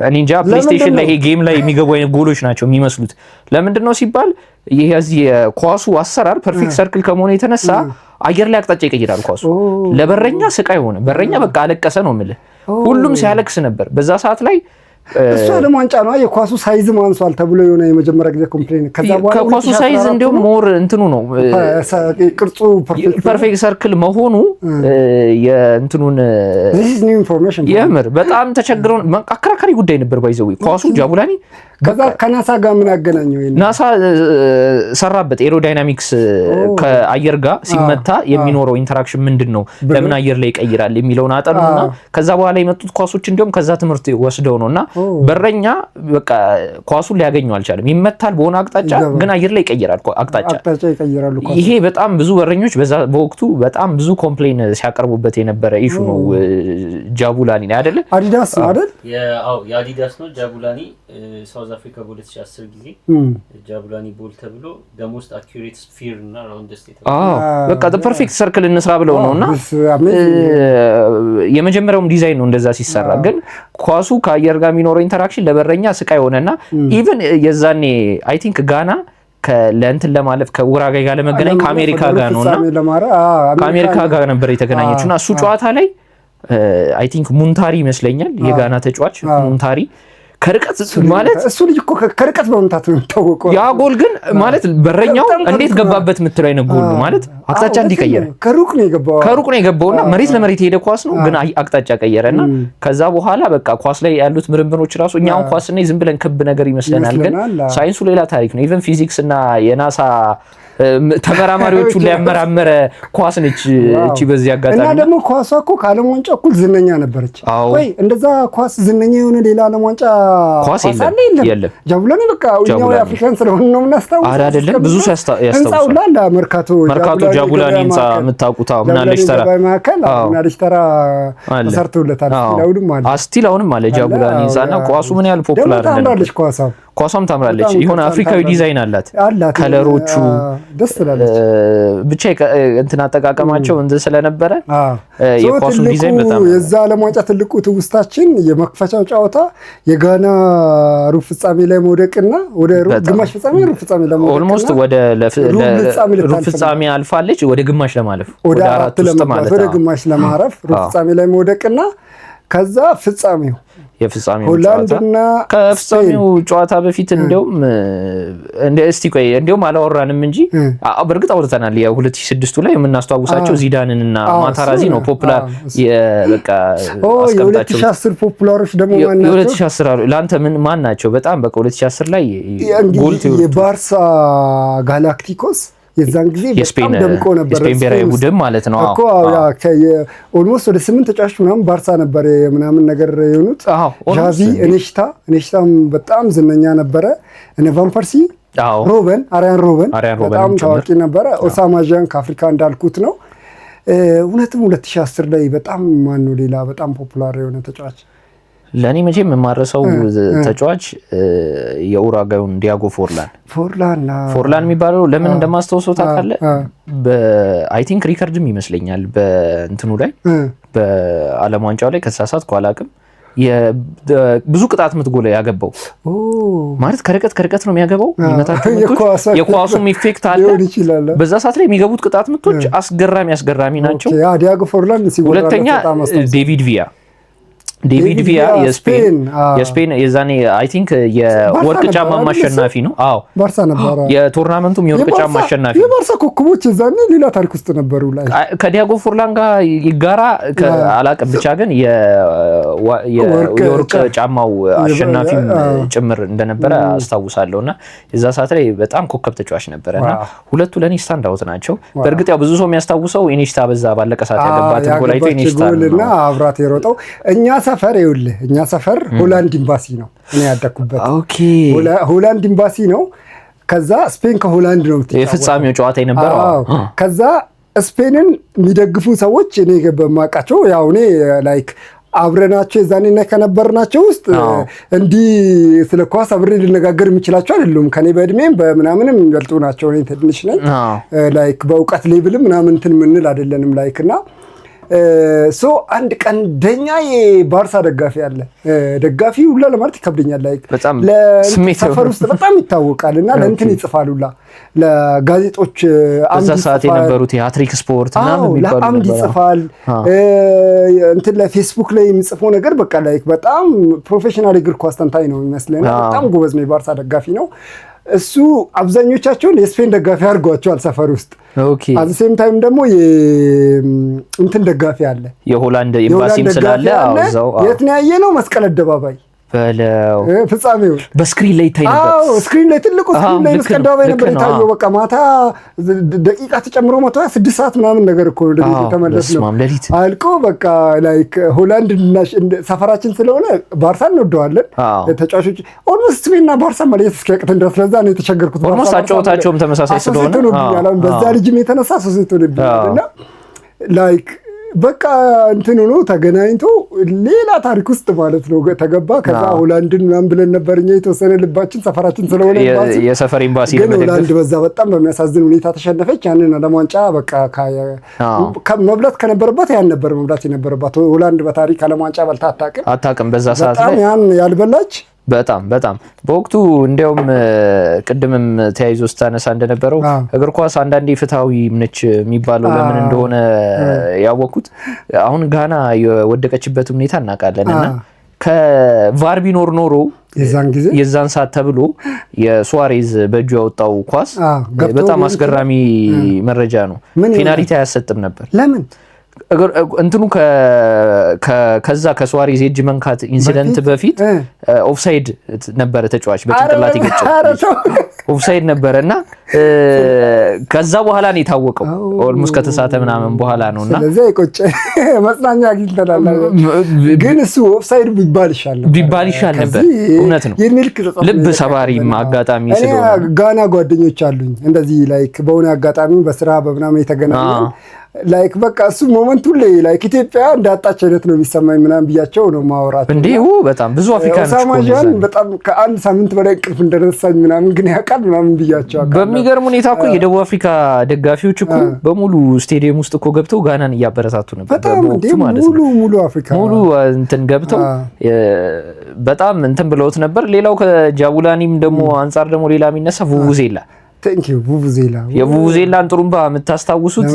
S2: እኔ እንጃ ፕሌይስቴሽን ላይ ይሄ ጌም ላይ የሚገቡ አይነት ጎሎች ናቸው የሚመስሉት ለምንድን ነው ሲባል ይሄ እዚህ ኳሱ አሰራር ፐርፌክት ሰርክል ከመሆኑ የተነሳ አየር ላይ አቅጣጫ ይቀይራል ኳሱ። ለበረኛ ስቃይ ሆነ። በረኛ በቃ አለቀሰ ነው የምልህ። ሁሉም ሲያለቅስ ነበር በዛ ሰዓት ላይ።
S1: እሱ ደግሞ ዋንጫ ነው የኳሱ ሳይዝ ማንሷል ተብሎ የሆነ የመጀመሪያ ጊዜ ኮምፕሌን ከዛ በኋላ
S2: ከኳሱ ሳይዝ እንደውም ሞር እንትኑ ነው
S1: ቅርጹ
S2: ፐርፌክት ሰርክል መሆኑ የእንትኑን የምር በጣም ተቸግረው አከራካሪ ጉዳይ ነበር። ባይዘው ኳሱ ጃቡላኒ
S1: ከዛ ከናሳ ጋር ምን አገናኘው?
S2: ናሳ ሰራበት ኤሮዳይናሚክስ ከአየር ጋር ሲመታ የሚኖረው ኢንተራክሽን ምንድነው፣ ለምን አየር ላይ ይቀይራል የሚለውን አጠኑና ከዛ በኋላ የመጡት ኳሶች እንደውም ከዛ ትምህርት ወስደው ነውና በረኛ በቃ ኳሱን ሊያገኘው አልቻለም። ይመታል በሆነ አቅጣጫ ግን አየር ላይ ይቀይራል አቅጣጫ
S1: ይቀይራሉ።
S2: ይሄ በጣም ብዙ በረኞች በወቅቱ በጣም ብዙ ኮምፕሌን ሲያቀርቡበት የነበረ ኢሹ ነው። ጃቡላኒ አይደለ?
S1: አዲዳስ አይደል?
S3: የአዲዳስ ነው ጃቡላኒ። ሳውዝ አፍሪካ በ2010 ጊዜ ጃቡላኒ ቦል ተብሎ the most accurate sphere እና roundest
S2: በቃ the perfect circle እንስራ ብለው ነውና የመጀመሪያውም ዲዛይን ነው እንደዛ ሲሰራ። ግን ኳሱ ከአየር ጋር የሚኖረው ኢንተራክሽን ለበረኛ ስቃይ ሆነና ኢቭን የዛኔ አይ ቲንክ ጋና ለእንትን ለማለፍ ከኡራጋይ ጋር ለመገናኘት ከአሜሪካ ጋር ነውና ከአሜሪካ ጋር ነበር የተገናኘችውና እሱ ጨዋታ ላይ አይ ቲንክ ሙንታሪ ይመስለኛል የጋና ተጫዋች ሙንታሪ ከርቀት ማለት
S1: እሱ ልጅ እኮ ከርቀት በመምታት ነው የሚታወቀው።
S2: ያ ጎል ግን ማለት በረኛው እንዴት ገባበት የምትለው አይነት ጎል ነው ማለት አቅጣጫ እንዲቀየረ
S1: ከሩቅ ነው የገባውና መሬት
S2: ለመሬት ሄደ ኳስ ነው ግን አቅጣጫ ቀየረና ከዛ በኋላ በቃ ኳስ ላይ ያሉት ምርምሮች ራሱ እኛው ኳስ እና ዝም ብለን ክብ ነገር ይመስለናል፣ ግን ሳይንሱ ሌላ ታሪክ ነው። ኢቭን ፊዚክስ እና የናሳ ተመራማሪዎቹ ሊያመራመረ ኳስ ነች እቺ። በዚህ አጋጣሚ
S1: እና ደግሞ ኳሷ እኮ ከዓለም ዋንጫ እኩል ዝነኛ ነበረች ወይ? እንደዛ ኳስ ዝነኛ የሆነ ሌላ ዓለም ዋንጫ
S2: ኳስ የለም።
S1: ጃቡላኒ በቃ እኛው የአፍሪካን ስለሆነ ነው የምናስታውሰው።
S2: አይደለም ብዙ ያስታውሳል።
S1: ላላ መርካቶ
S2: ጃቡላኒ ህንጻ የምታውቁት ምናለሽ ተራ ተሰርቶለታል። ስቲል አሁንም አለ ጃቡላኒ ህንጻና ኳሱ ምን ያህል ፖፑላር ነው። ኳሷም ታምራለች። የሆነ አፍሪካዊ ዲዛይን አላት። ከለሮቹ ደስ ትላለች። ብቻ እንትን አጠቃቀማቸው እንደ ስለነበረ የኳሱ ዲዛይን በጣም
S1: የዛ ዓለም ዋንጫ ትልቁ ትውስታችን የመክፈቻው ጨዋታ የጋና ሩብ ፍጻሜ ላይ መውደቅና ወደ ግማሽ ፍጻሜ ሩብ ፍጻሜ ለመውደቅ
S2: ኦልሞስት ወደ ሩብ ፍጻሜ አልፋለች። ወደ ግማሽ ለማለፍ
S1: ወደ አራት ለማለት ወደ ግማሽ ለማረፍ ሩብ ፍጻሜ ላይ መውደቅና ከዛ ፍጻሜው
S2: የፍጻሜው ጨዋታ ከፍጻሜው ጨዋታ በፊት እንደውም እስቲ ቆይ እንደውም አላወራንም እንጂ በእርግጥ አውርተናል። የ2006 ላይ የምናስተዋውሳቸው ዚዳንን እና ማታራዚ ነው ፖፑላር በቃ አስቀምጣቸው።
S1: የ2010 ፖፑላሮች ደግሞ ማን ናቸው?
S2: የ2010 ላንተ ማን ናቸው? በጣም በቃ 2010 ላይ ጎል
S1: የባርሳ ጋላክቲኮስ የዛን ጊዜ በጣም ደምቆ ነበር።
S2: የስፔን ብሔራዊ ቡድን ማለት ነው
S1: እኮ ኦልሞስት ወደ 8 ተጫዋቾች ምናምን ባርሳ ነበር ምናምን ነገር የሆኑት። ጃቪ ኢኔሽታም በጣም ዝነኛ ነበረ። እነ ቫን ፐርሲ፣ አሪያን ሮበን በጣም ታዋቂ ነበረ። ኦሳማ ዣን ከአፍሪካ እንዳልኩት ነው። እውነትም 2010 ላይ በጣም ማነው ሌላ በጣም ፖፑላር የሆነ ተጫዋች?
S2: ለኔ መቼም የማረሰው ተጫዋች የኡራጋዩን ዲያጎ ፎርላን የሚባለው ለምን እንደማስተውሰው ታውቃለህ? በአይ ቲንክ ሪከርድም ይመስለኛል በእንትኑ ላይ በዓለም ዋንጫው ላይ ከተሳሳትኩ አላውቅም። ብዙ ቅጣት ምት ጎል ያገባው ማለት ከርቀት ነው የሚያገባው። ይመታቸው ምቶች የኳሱም ኢፌክት አለ። በዛ ሰዓት ላይ የሚገቡት ቅጣት ምቶች አስገራሚ ናቸው።
S1: ዲያጎ ፎርላን
S2: ሁለተኛ ዴቪድ ቪያ የስፔን የዛኔ አይ ቲንክ የወርቅ ጫማ አሸናፊ ነው።
S1: ባርሳ ነበር
S2: የቶርናመንቱም የወርቅ ጫማ አሸናፊ።
S1: የባርሳ ኮከቦች የዛኔ ሌላ ታሪክ ውስጥ ነበሩ። ላይ
S2: ከዲያጎ ፎርላን ጋር ይጋራ አላውቅም፣ ብቻ ግን የወርቅ ጫማው አሸናፊም ጭምር እንደነበረ አስታውሳለሁና የዛ ሰዓት ላይ በጣም ኮከብ ተጫዋች ነበረና ሁለቱ ለኔ ስታንድ አውት ናቸው። በእርግጥ ያው ብዙ ሰው የሚያስታውሰው ኢኔሽታ በዛ ባለቀ ሰዓት ያገባትን ጎል አይቶ ኢኔሽታ
S1: እና አብራት የሮጠው እኛ ሰፈር ሆላንድ ኤምባሲ ነው እኔ ያደኩበት። ሆላንድ ኤምባሲ ነው። ከዛ ስፔን ከሆላንድ ነው
S2: የፍጻሜው ጨዋታ የነበረው።
S1: ከዛ ስፔንን የሚደግፉ ሰዎች እኔ በማውቃቸው ያው እኔ ላይክ አብረናቸው የዛኔና ከነበርናቸው ውስጥ እንዲህ ስለ ኳስ አብሬ ልነጋገር የሚችላቸው አይደሉም። ከኔ በእድሜም በምናምንም የሚበልጡ ናቸው። እኔ ትንሽ ነኝ። ላይክ በእውቀት ሌቭልም ምናምን እንትን ምንል አይደለንም። ላይክ እና ሶ አንድ ቀን ደኛ የባርሳ ደጋፊ አለ። ደጋፊ ሁላ ለማለት ይከብደኛል። ላይክ ለሰፈር ውስጥ በጣም ይታወቃል እና ለእንትን ይጽፋል ሁላ ለጋዜጦች
S2: በዛ ሰዓት የነበሩት የአትሪክ ስፖርት ምናምን የሚባሉ
S1: ለአምድ ይጽፋል። እንትን ለፌስቡክ ላይ የሚጽፈው ነገር በቃ ላይክ በጣም ፕሮፌሽናል እግር ኳስ ተንታኝ ነው የሚመስለኝ። በጣም ጎበዝ ነው። የባርሳ ደጋፊ ነው እሱ። አብዛኞቻቸውን የስፔን ደጋፊ አድርጓቸዋል ሰፈር ውስጥ። አት ሴም ታይም ደግሞ እንትን ደጋፊ አለ፣
S2: የሆላንድ ኤምባሲም ስላለ አውዛው
S1: የት ነው ያየነው? መስቀል አደባባይ
S2: በለው
S1: ፍጻሜው
S2: በስክሪን ላይ ይታይ ነበር።
S1: ስክሪን ላይ ትልቁ ስክሪን ላይ መስቀል አደባባይ ነበር የታየው። በቃ ማታ ደቂቃ ተጨምሮ 126 ሰዓት ምናምን ነገር እኮ ወደ ቤት ተመለስን አልቆ በቃ ላይክ ሆላንድ ሰፈራችን ስለሆነ ባርሳን እንወደዋለን ተጫዋቾች ኦልሞስት ስፔንና ባርሳ ማለት እስኪያቅተን ድረስ ለዛ ነው የተቸገርኩት።
S2: ኦልሞስት አጫወታቸውም ተመሳሳይ ስለሆነ
S1: በዛ ልጅም የተነሳ ሶስት ሆነብኝና ላይክ በቃ እንትን ሆኖ ተገናኝቶ ሌላ ታሪክ ውስጥ ማለት ነው ተገባ። ከዛ ሆላንድን ምናምን ብለን ነበር እኛ የተወሰነ ልባችን ሰፈራችን ስለሆነ
S2: የሰፈር ኤምባሲ
S1: ሆላንድ በዛ በጣም በሚያሳዝን ሁኔታ ተሸነፈች። ያንን ዓለም ዋንጫ በቃ መብላት ከነበረባት ያን ነበር መብላት የነበረባት። ሆላንድ በታሪክ ዓለም ዋንጫ በልታ አታውቅም። በዛ ሰዓት ላይ ያን ያልበላች
S2: በጣም በወቅቱ እንዲያውም ቅድምም ተያይዞ ስታነሳ እንደነበረው እግር ኳስ አንዳንዴ ፍትሃዊ ነች የሚባለው ለምን እንደሆነ ያወቅኩት አሁን ጋና የወደቀችበት ሁኔታ እናውቃለንና ከቫር ቢኖር ኖሮ የዛን ሰዓት ተብሎ የሱዋሬዝ በእጁ ያወጣው ኳስ በጣም አስገራሚ መረጃ ነው። ፔናልቲ አያሰጥም ነበር።
S1: ለምን?
S2: እንትኑ ከዛ ከሱዋሬዝ የእጅ መንካት ኢንሲደንት በፊት ኦፍሳይድ ነበረ። ተጫዋች በጭንቅላት ይገጫል ኦፍሳይድ ነበረና ከዛ በኋላ ነው የታወቀው። ኦልሞስት ከተሳተ ምናምን በኋላ ነውና
S1: ስለዚህ አይቆጭ መጽናኛ አግኝተናል። ግን እሱ ኦፍሳይድ ቢባል ይሻል ነበር። እውነት ነው። ልብ ሰባሪም አጋጣሚ ስለሆነ ጋና ጓደኞች አሉኝ እንደዚህ ላይክ በሆነ አጋጣሚ በስራ በምናምን የተገናኘን ላይክ በቃ እሱ ሞመንቱ ላይ ላይክ ኢትዮጵያ እንዳጣች አይነት ነው የሚሰማኝ ምናምን ብያቸው ነው ማወራት
S2: እንዴ። በጣም ብዙ አፍሪካኖች
S1: ሳማጃን በጣም ከአንድ ሳምንት በላይ እንቅልፍ እንደነሳኝ ምናምን ግን ያውቃል ምናምን ብያቸው አውቃለሁ።
S2: በሚገርም ሁኔታ እኮ የደቡብ አፍሪካ ደጋፊዎች እኮ በሙሉ ስቴዲየም ውስጥ እኮ ገብተው ጋናን እያበረታቱ ነበር።
S1: በጣም ሙሉ አፍሪካ
S2: ሙሉ እንትን ገብተው በጣም እንትን ብለውት ነበር። ሌላው ከጃቡላኒም ደግሞ አንፃር ደግሞ ሌላ የሚነሳ ቡቡዜላ የቡቡዜላን ጥሩምባ የምታስታውሱት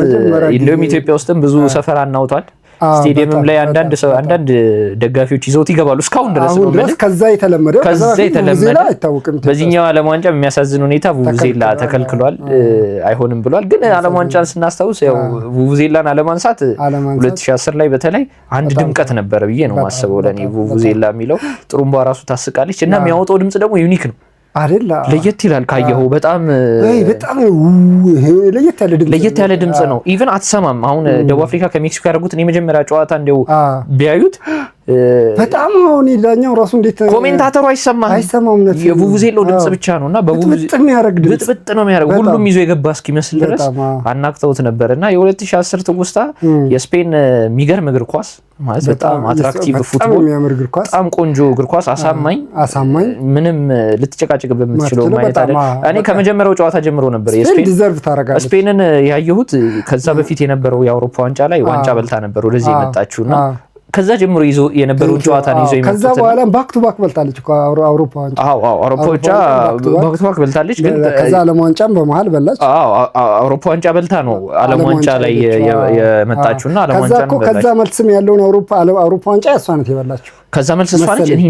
S2: እንደውም ኢትዮጵያ ውስጥም ብዙ ሰፈር አናውቷል። ስቴዲየምም ላይ አንዳንድ ደጋፊዎች ይዘውት ይገባሉ እስካሁን ድረስ ነው።
S1: ከዛ የተለመደ አይታወቅም።
S2: በዚህኛው ዓለም ዋንጫ የሚያሳዝን ሁኔታ ቡቡዜላ ተከልክሏል፣ አይሆንም ብሏል። ግን ዓለም ዋንጫን ስናስታውስ ያው ቡቡዜላን አለማንሳት 2010 ላይ በተለይ አንድ ድምቀት ነበረ ብዬ ነው ማስበው። ለኔ ቡቡዜላ የሚለው ጥሩምባ ራሱ ታስቃለች እና የሚያወጣው ድምጽ ደግሞ ዩኒክ ነው
S1: አይደለ?
S2: ለየት ይላል ካየኸው በጣም ለየት ያለ ድምጽ ነው። ኢቭን አትሰማም። አሁን ደቡብ አፍሪካ ከሜክሲኮ ያደረጉት የመጀመሪያ ጨዋታ እንደው ቢያዩት
S1: በጣም አሁን ዳኛው ራሱ እንዴት
S2: ኮሜንታተሩ አይሰማም። የቡቡዜላው ድምጽ ብቻ ነውና በቡቡዜላ ብጥብጥ ነው የሚያደርገው። ሁሉም ይዞ የገባ እስኪመስል ድረስ አናክተውት ነበርና የ2010 ትውስታ የስፔን የሚገርም እግር ኳስ ማለት በጣም አትራክቲቭ ፉትቦል፣ በጣም ቆንጆ እግር ኳስ፣ አሳማኝ ምንም ልትጨቃጨቅ በምትችለው ማለት አይደል። እኔ ከመጀመሪያው ጨዋታ ጀምሮ ነበር ስፔንን ያየሁት። ከዛ በፊት የነበረው የአውሮፓ ዋንጫ ላይ ዋንጫ በልታ ነበር ወደዚህ የመጣችውና ከዛ ጀምሮ ይዞ የነበረውን ጨዋታ ነው ይዞ የመጣው።
S1: ከዛ በኋላ ባክ ቱ ባክ በልታለች እኮ አውሮፓ ዋንጫ።
S2: አውሮፓ ዋንጫ ባክ ቱ ባክ በልታለች። ግን
S1: ከዛ ዓለም ዋንጫም በመሃል በላች።
S2: አውሮፓ ዋንጫ በልታ ነው ዓለም ዋንጫ ላይ የመጣችውና ዓለም ዋንጫ ነው በላች።
S1: ከዛ መልስም ያለውን አውሮፓ ዋንጫ እሷ ናት የበላችው።
S2: ከዛ መልስ እሷ ነች። እኔ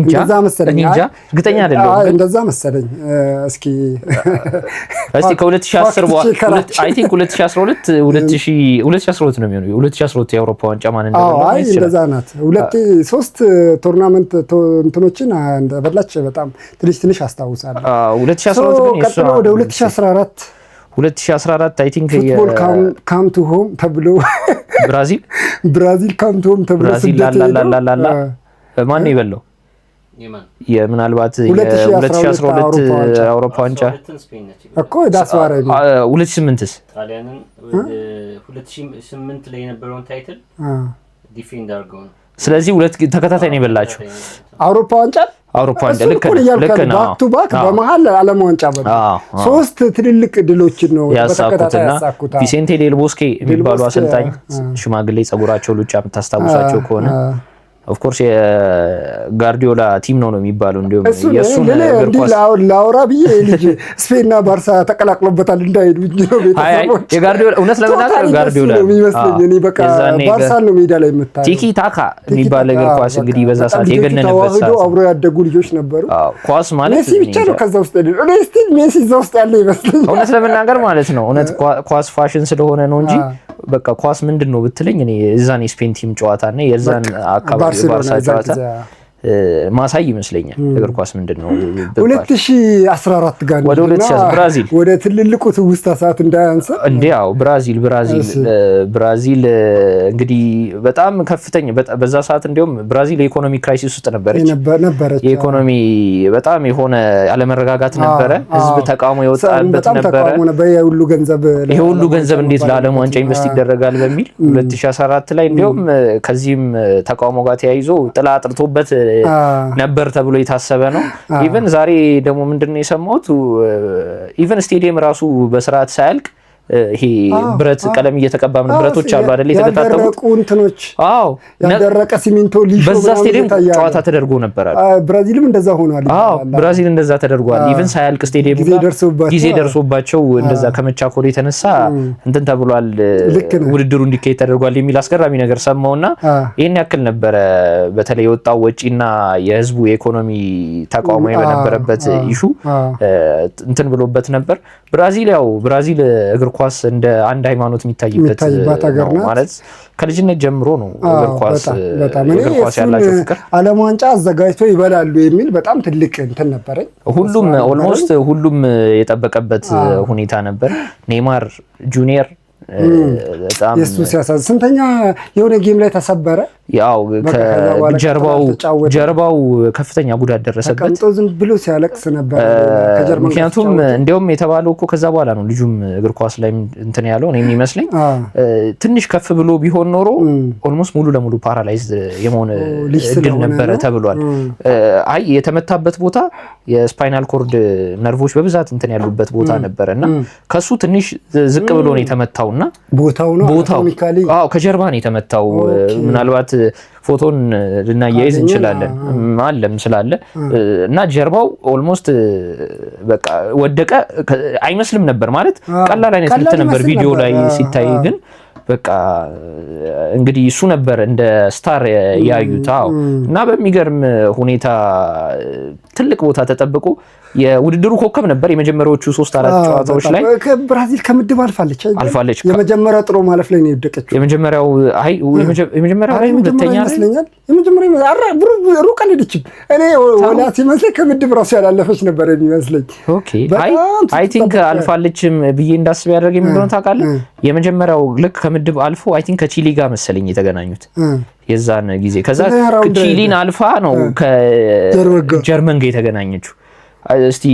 S2: እንጃ እርግጠኛ አይደለሁም።
S1: እንደዛ መሰለኝ። እስኪ
S2: ከ2010 በኋላ አይ ቲንክ 2012 ነው የሚሆነው። 2012 የአውሮፓ ዋንጫ ማን እንደበላ
S1: እንደዛ ናት። ሶስት ቶርናመንት እንትኖችን እንደበላች በጣም ትንሽ አስታውሳለሁ።
S2: 2012 ግን
S1: ቀጥሎ ወደ 2014
S2: አይ ቲንክ
S1: ፉትቦል ካም ቱ ሆም ተብሎ ብራዚል ካም ቱ ሆም ተብሎ
S2: ላላላላላ ማን ነው የበላው? ምናልባት የ2012 አውሮፓ ዋንጫ
S1: እኮ ዳስዋራ
S2: 2008ስ
S3: ጣሊያንን 2008 ላይ የነበረውን ታይትል ዲፌንድ አድርገው ነው
S2: ስለዚህ ሁለት ተከታታይ ነው የበላችሁ
S1: አውሮፓ ዋንጫ ልክ ነው ባክ ቱ ባክ በመሃል ዓለም ዋንጫ በላ 3 ትልልቅ ድሎችን ነው በተከታታይ ያሳኩት
S2: ቪሴንቴ ዴል ቦስኬ የሚባሉ አሰልጣኝ ሽማግሌ ጸጉራቸው ሉጫ የምታስታውሳቸው ከሆነ ኦፍ ኮርስ የጋርዲዮላ ቲም ነው የሚባለው እንደውም የሱን እግር ኳስ
S1: ላውራ ብዬ ልጅ ስፔንና ባርሳ ተቀላቅሎበታል እንዳይሄዱ እንጂ ነው ቤተሰቦች
S2: የጋርዲዮላ እውነት ለመናገር ጋርዲዮላ
S1: የሚመስለኝ እኔ በቃ ባርሳ ነው ሜዳ ላይ የምታየው
S2: ቲኪ ታካ የሚባል እግር ኳስ እንግዲህ በዛ ሰዓት የገነነበት ሰዓት
S1: አብሮ ያደጉ ልጆች ነበሩ
S2: ኳስ ማለት
S1: ሜሲ ብቻ ነው ከዛ ውስጥ አይደል እኔ ስቲል ሜሲ እዛ ውስጥ ያለ ይመስለኝ
S2: እውነት ለመናገር ማለት ነው እውነት ኳስ ፋሽን ስለሆነ ነው እንጂ በቃ ኳስ ምንድነው ብትለኝ እኔ የዛን የስፔን ቲም ጨዋታና የዛን አካባቢ ባርሳ ጨዋታ ማሳይ ይመስለኛል እግር ኳስ ምንድነው
S1: 2014 ጋር
S2: ወደ 2000 ብራዚል
S1: ወደ ትልልቁ ትውስታ ሰዓት እንዳያንስ
S2: እንዴው ብራዚል እንግዲህ በጣም ከፍተኛ በዛ ሰዓት እንደውም ብራዚል የኢኮኖሚ ክራይሲስ ውስጥ ነበረች የኢኮኖሚ በጣም የሆነ ያለመረጋጋት ነበረ ህዝብ ተቃውሞ የወጣበት ነበረ ይሄ ሁሉ ገንዘብ እንዴት ለዓለም ዋንጫ ኢንቨስት ይደረጋል በሚል 2014 ላይ እንደውም ከዚህም ተቃውሞ ጋር ተያይዞ ጥላ አጥርቶበት ነበር ተብሎ የታሰበ ነው ኢቭን ዛሬ ደግሞ ምንድነው የሰማሁት ኢቭን ስቴዲየም ራሱ በስርዓት ሳያልቅ ይሄ ብረት ቀለም እየተቀባም ብረቶች አሉ አይደል የተገጣጠሙት
S1: ቁንትኖች
S2: አዎ
S1: ያደረቀ ሲሚንቶ ሊሾ
S2: በዛ ስቴዲየም ጨዋታ ተደርጎ ነበር
S1: ብራዚልም እንደዛ ሆኗል
S2: ብራዚል እንደዛ ተደርጓል ኢቭን ሳያልቅ ስቴዲየም ጊዜ ደርሶባቸው እንደዛ ከመቻኮል የተነሳ እንትን ተብሏል ውድድሩ እንዲካሄድ ተደርጓል የሚል አስገራሚ ነገር ሰማውና ይሄን ያክል ነበረ በተለይ የወጣው ወጪና የህዝቡ የኢኮኖሚ ተቃውሞ የነበረበት ኢሹ እንትን ብሎበት ነበር ብራዚል እግር ኳስ እንደ አንድ ሃይማኖት የሚታይበት ነው ማለት ከልጅነት ጀምሮ ነው እግር ኳስ ያላቸው ፍቅር
S1: ዓለም ዋንጫ አዘጋጅቶ ይበላሉ የሚል በጣም ትልቅ እንትን ነበረ
S2: ሁሉም ኦልሞስት ሁሉም የጠበቀበት ሁኔታ ነበር ኔይማር ጁኒየር በጣም
S1: ኢየሱስ ያሳዝ ስንተኛ የሆነ ጌም ላይ ተሰበረ
S2: ያው ጀርባው ከፍተኛ ጉዳት ደረሰበት
S1: ከንጦ ዝም ብሎ ሲያለቅስ ነበር ከጀርመን
S2: ምክንያቱም እንደውም የተባለው እኮ ከዛ በኋላ ነው ልጁም እግር ኳስ ላይ እንትን ያለው እኔ የሚመስለኝ ትንሽ ከፍ ብሎ ቢሆን ኖሮ ኦልሞስት ሙሉ ለሙሉ ፓራላይዝ የሆነ እድል ነበረ ተብሏል አይ የተመታበት ቦታ የስፓይናል ኮርድ ነርቮች በብዛት እንትን ያሉበት ቦታ ነበርና ከሱ ትንሽ ዝቅ ብሎ ነው የተመታውና ቦታው አዎ ከጀርባ ነው የተመታው ምናልባት ፎቶን ልናያይዝ እንችላለን ማለም ስላለ እና ጀርባው ኦልሞስት በቃ ወደቀ አይመስልም ነበር ማለት ቀላል አይነት ልት ነበር ቪዲዮ ላይ ሲታይ ግን በቃ እንግዲህ እሱ ነበር እንደ ስታር ያዩታው እና በሚገርም ሁኔታ ትልቅ ቦታ ተጠብቆ የውድድሩ ኮከብ ነበር የመጀመሪያዎቹ 3-4 ጨዋታዎች ላይ
S1: ብራዚል ከምድብ አልፋለች የመጀመሪያው ጥሩ ማለፍ ላይ ነው የወደቀችው
S2: የመጀመሪያው ላይ ሁለተኛ
S1: ይመስለኛል የመጀመሪያው ሩቅ አልሄደችም እኔ ወላ ሲመስል ከምድብ ራሱ ያላለፈች ነበር የሚመስለኝ
S2: ኦኬ አይ ቲንክ አልፋለችም ብዬ እንዳስብ ያደረገኝ ምን እንደሆነ ታውቃለህ የመጀመሪያው ልክ ከምድብ አልፎ አይ ቲንክ ከቺሊ ጋር መሰለኝ የተገናኙት የዛን ጊዜ ከዛ ቺሊን አልፋ ነው ከጀርመን ጋር የተገናኘችው እስቲ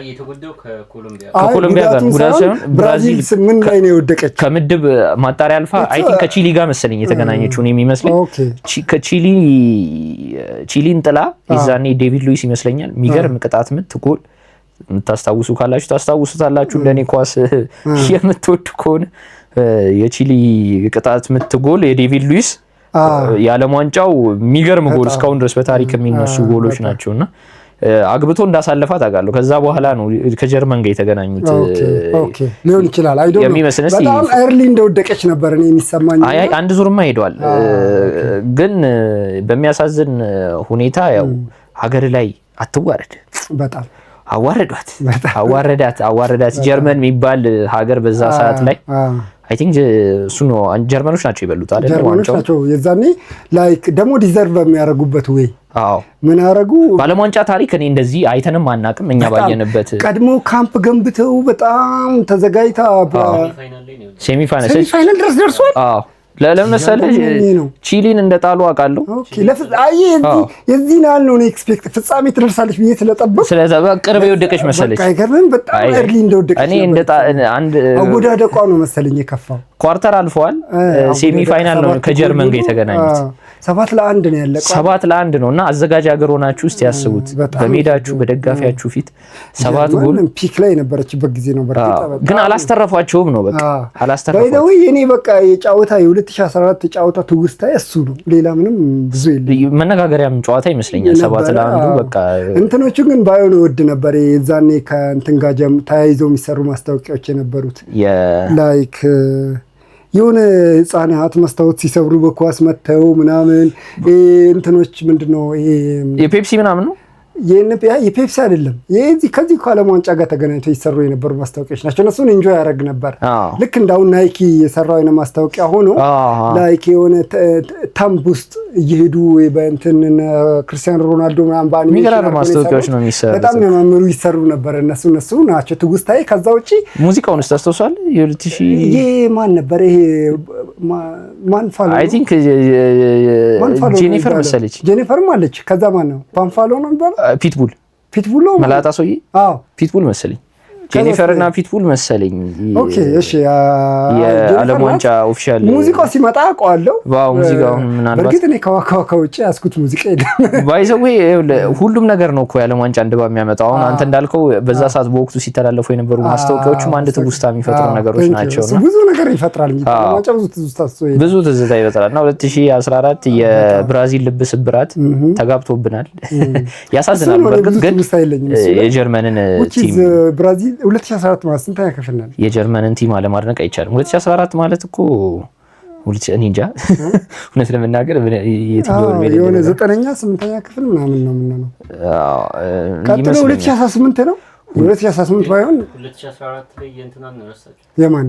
S3: የተጎደው ከኮሎምቢያ
S2: ጋር ጉዳት ሳይሆን ብራዚል
S1: ምን ላይ ነው የወደቀችው
S2: ከምድብ ማጣሪያ አልፋ አይ ቲንክ ከቺሊ ጋር መሰለኝ የተገናኘችው ነው የሚመስለኝ ቺሊን ጥላ ይዛኔ ዴቪድ ሉዊስ ይመስለኛል የሚገርም ቅጣት ምት ጎል የምታስታውሱ ካላችሁ ታስታውሱታላችሁ እንደኔ ኳስ የምትወዱ ከሆነ የቺሊ ቅጣት ምት ጎል የዴቪድ ሉዊስ የዓለም ዋንጫው የሚገርም ጎል እስካሁን ድረስ በታሪክ የሚነሱ ጎሎች ናቸውና አግብቶ እንዳሳለፋ ታውቃለሁ ከዛ በኋላ ነው ከጀርመን ጋር የተገናኙት
S1: ኦኬ ሊሆን ይችላል አይ ዶንት ኖ በጣም ኤርሊ እንደወደቀች ነበር እኔ የሚሰማኝ
S2: አይ አንድ ዙርማ ሄዷል ግን በሚያሳዝን ሁኔታ ያው ሀገር ላይ አትዋረድ
S1: በጣም
S2: አዋረዳት ጀርመን የሚባል ሀገር በዛ ሰዓት ላይ አይ ቲንክ እሱ ነው ጀርመኖች ናቸው ይበሉት አይደል
S1: ጀርመኖች ናቸው የዛኔ ላይክ ደሞ ዲዘርቭ በሚያደርጉበት ወይ ምን አረጉ
S2: ባለም ዋንጫ ታሪክ እኔ እንደዚህ አይተንም አናቅም እኛ ባየንበት
S1: ቀድሞ ካምፕ ገንብተው በጣም ተዘጋይታ
S2: ሴሚ ፋይናል
S1: ድረስ ደርሷል
S2: ለምሳሌ ቺሊን እንደጣሉ አውቃለሁ
S1: ኦኬ የዚህ ናል ነው ኤክስፔክት ፍጻሜ ትደርሳለች ብዬ
S2: ስለጠበቅ ቅርብ የወደቀች መሰለች
S1: አይገርምም በጣም ኤርሊ እንደወደቀች
S2: እኔ አንድ
S1: አወዳደቋ ነው መሰለኝ የከፋው
S2: ኳርተር አልፈዋል። ሴሚ ፋይናል ነው ከጀርመን ጋር የተገናኙት።
S1: 7-1 ነው ያለቀው።
S2: 7-1 ነው እና አዘጋጅ ሀገር ሆናችሁ እስቲ ያስቡት በሜዳችሁ በደጋፊያችሁ ፊት 7 ጎል
S1: ፒክ ላይ የነበረችበት ጊዜ ነው። በርግጥ
S2: ግን አላስተረፏቸውም ነው በቃ አላስተረፏቸውም።
S1: ባይደው የኔ በቃ የጫወታ የ2014 ጫወታ ትውስታ እሱ ነው። ሌላ ምንም ብዙ የለም።
S2: መነጋገሪያም ጨዋታ ይመስለኛል 7-1 በቃ። እንትኖቹ
S1: ግን ባይሆን ወድ ነበር የዛኔ ከእንትን ጋር ተያይዘው የሚሰሩ ማስታወቂያዎች የነበሩት ላይክ የሆነ ህፃናት መስታወት ሲሰብሩ በኳስ መተው ምናምን እንትኖች ምንድነው ይሄ
S2: የፔፕሲ ምናምን ነው
S1: የፔፕሲ አይደለም። የዚህ ከዚህ ከዓለም ዋንጫ ጋር ተገናኝተው ይሰሩ የነበሩ ማስታወቂያዎች ናቸው። እነሱን ኢንጆይ ያደርግ ነበር። ልክ እንዳሁን ናይኪ የሰራው አይነት ማስታወቂያ ሆኖ ላይክ የሆነ ታምብ ውስጥ እየሄዱ በእንትን ክርስቲያኖ ሮናልዶ ምናምን
S2: በአኒሜሽን ማስታወቂያዎች ነው የሚሰሩት።
S1: በጣም የሚያማምሩ ይሰሩ ነበር። እነሱ ናቸው ትውስታዬ። ከዛ ውጪ
S2: ሙዚቃውን ተስተውሷል። የ2000
S1: ይሄ ማን ነበር? ይሄ ማን ፋሎ
S2: አይ ቲንክ ጄኒፈር መሰለች።
S1: ጄኒፈርም አለች። ከዛ ማን ነው? ፓንፋሎ ነው የሚባለው ፒትቡል ነው
S2: መላጣ ሰውዬ። አዎ ፒትቡል መሰለኝ። ጄኒፈር እና ፒትቡል መሰለኝ።
S1: ኦኬ እሺ።
S2: የዓለም ዋንጫ ኦፊሻል
S1: ሙዚቃው ሲመጣ አውቀዋለሁ።
S2: ዋው ሙዚቃው ምናልባት
S1: በርግጥ እኔ ከውጭ ያስኩት ሙዚቃ የለም።
S2: ባይዘው ሁሉም ነገር ነው እኮ የዓለም ዋንጫ እንድባ የሚያመጣው። አሁን አንተ እንዳልከው በዛ ሰዓት በወቅቱ ሲተላለፉ የነበሩ ማስታወቂያዎችም አንድ ትውስታ የሚፈጥሩ ነገሮች ናቸውና
S1: ብዙ ነገር ይፈጥራል እንጂ ዋንጫ ብዙ
S2: ትዝታ ይፈጥራል። እና 2014 የብራዚል ልብ ስብራት ተጋብቶብናል። ያሳዝናል። በርግጥ ግን የጀርመንን ቲም
S1: ብራዚል 2014 ማለት ስንተኛ ክፍል ነን?
S2: የጀርመንን ቲም አለማድነቅ አይቻልም። 2014 ማለት እኮ እኔ እንጃ እውነት ለመናገር
S1: የሆነ 9ኛ 8ኛ ክፍል ምናምን ነው የምንለው። ቀጥሎ 2018 ነው። 2018 ባይሆን
S3: 2014 ላይ የእንትናን ረሳችሁ?
S1: የማን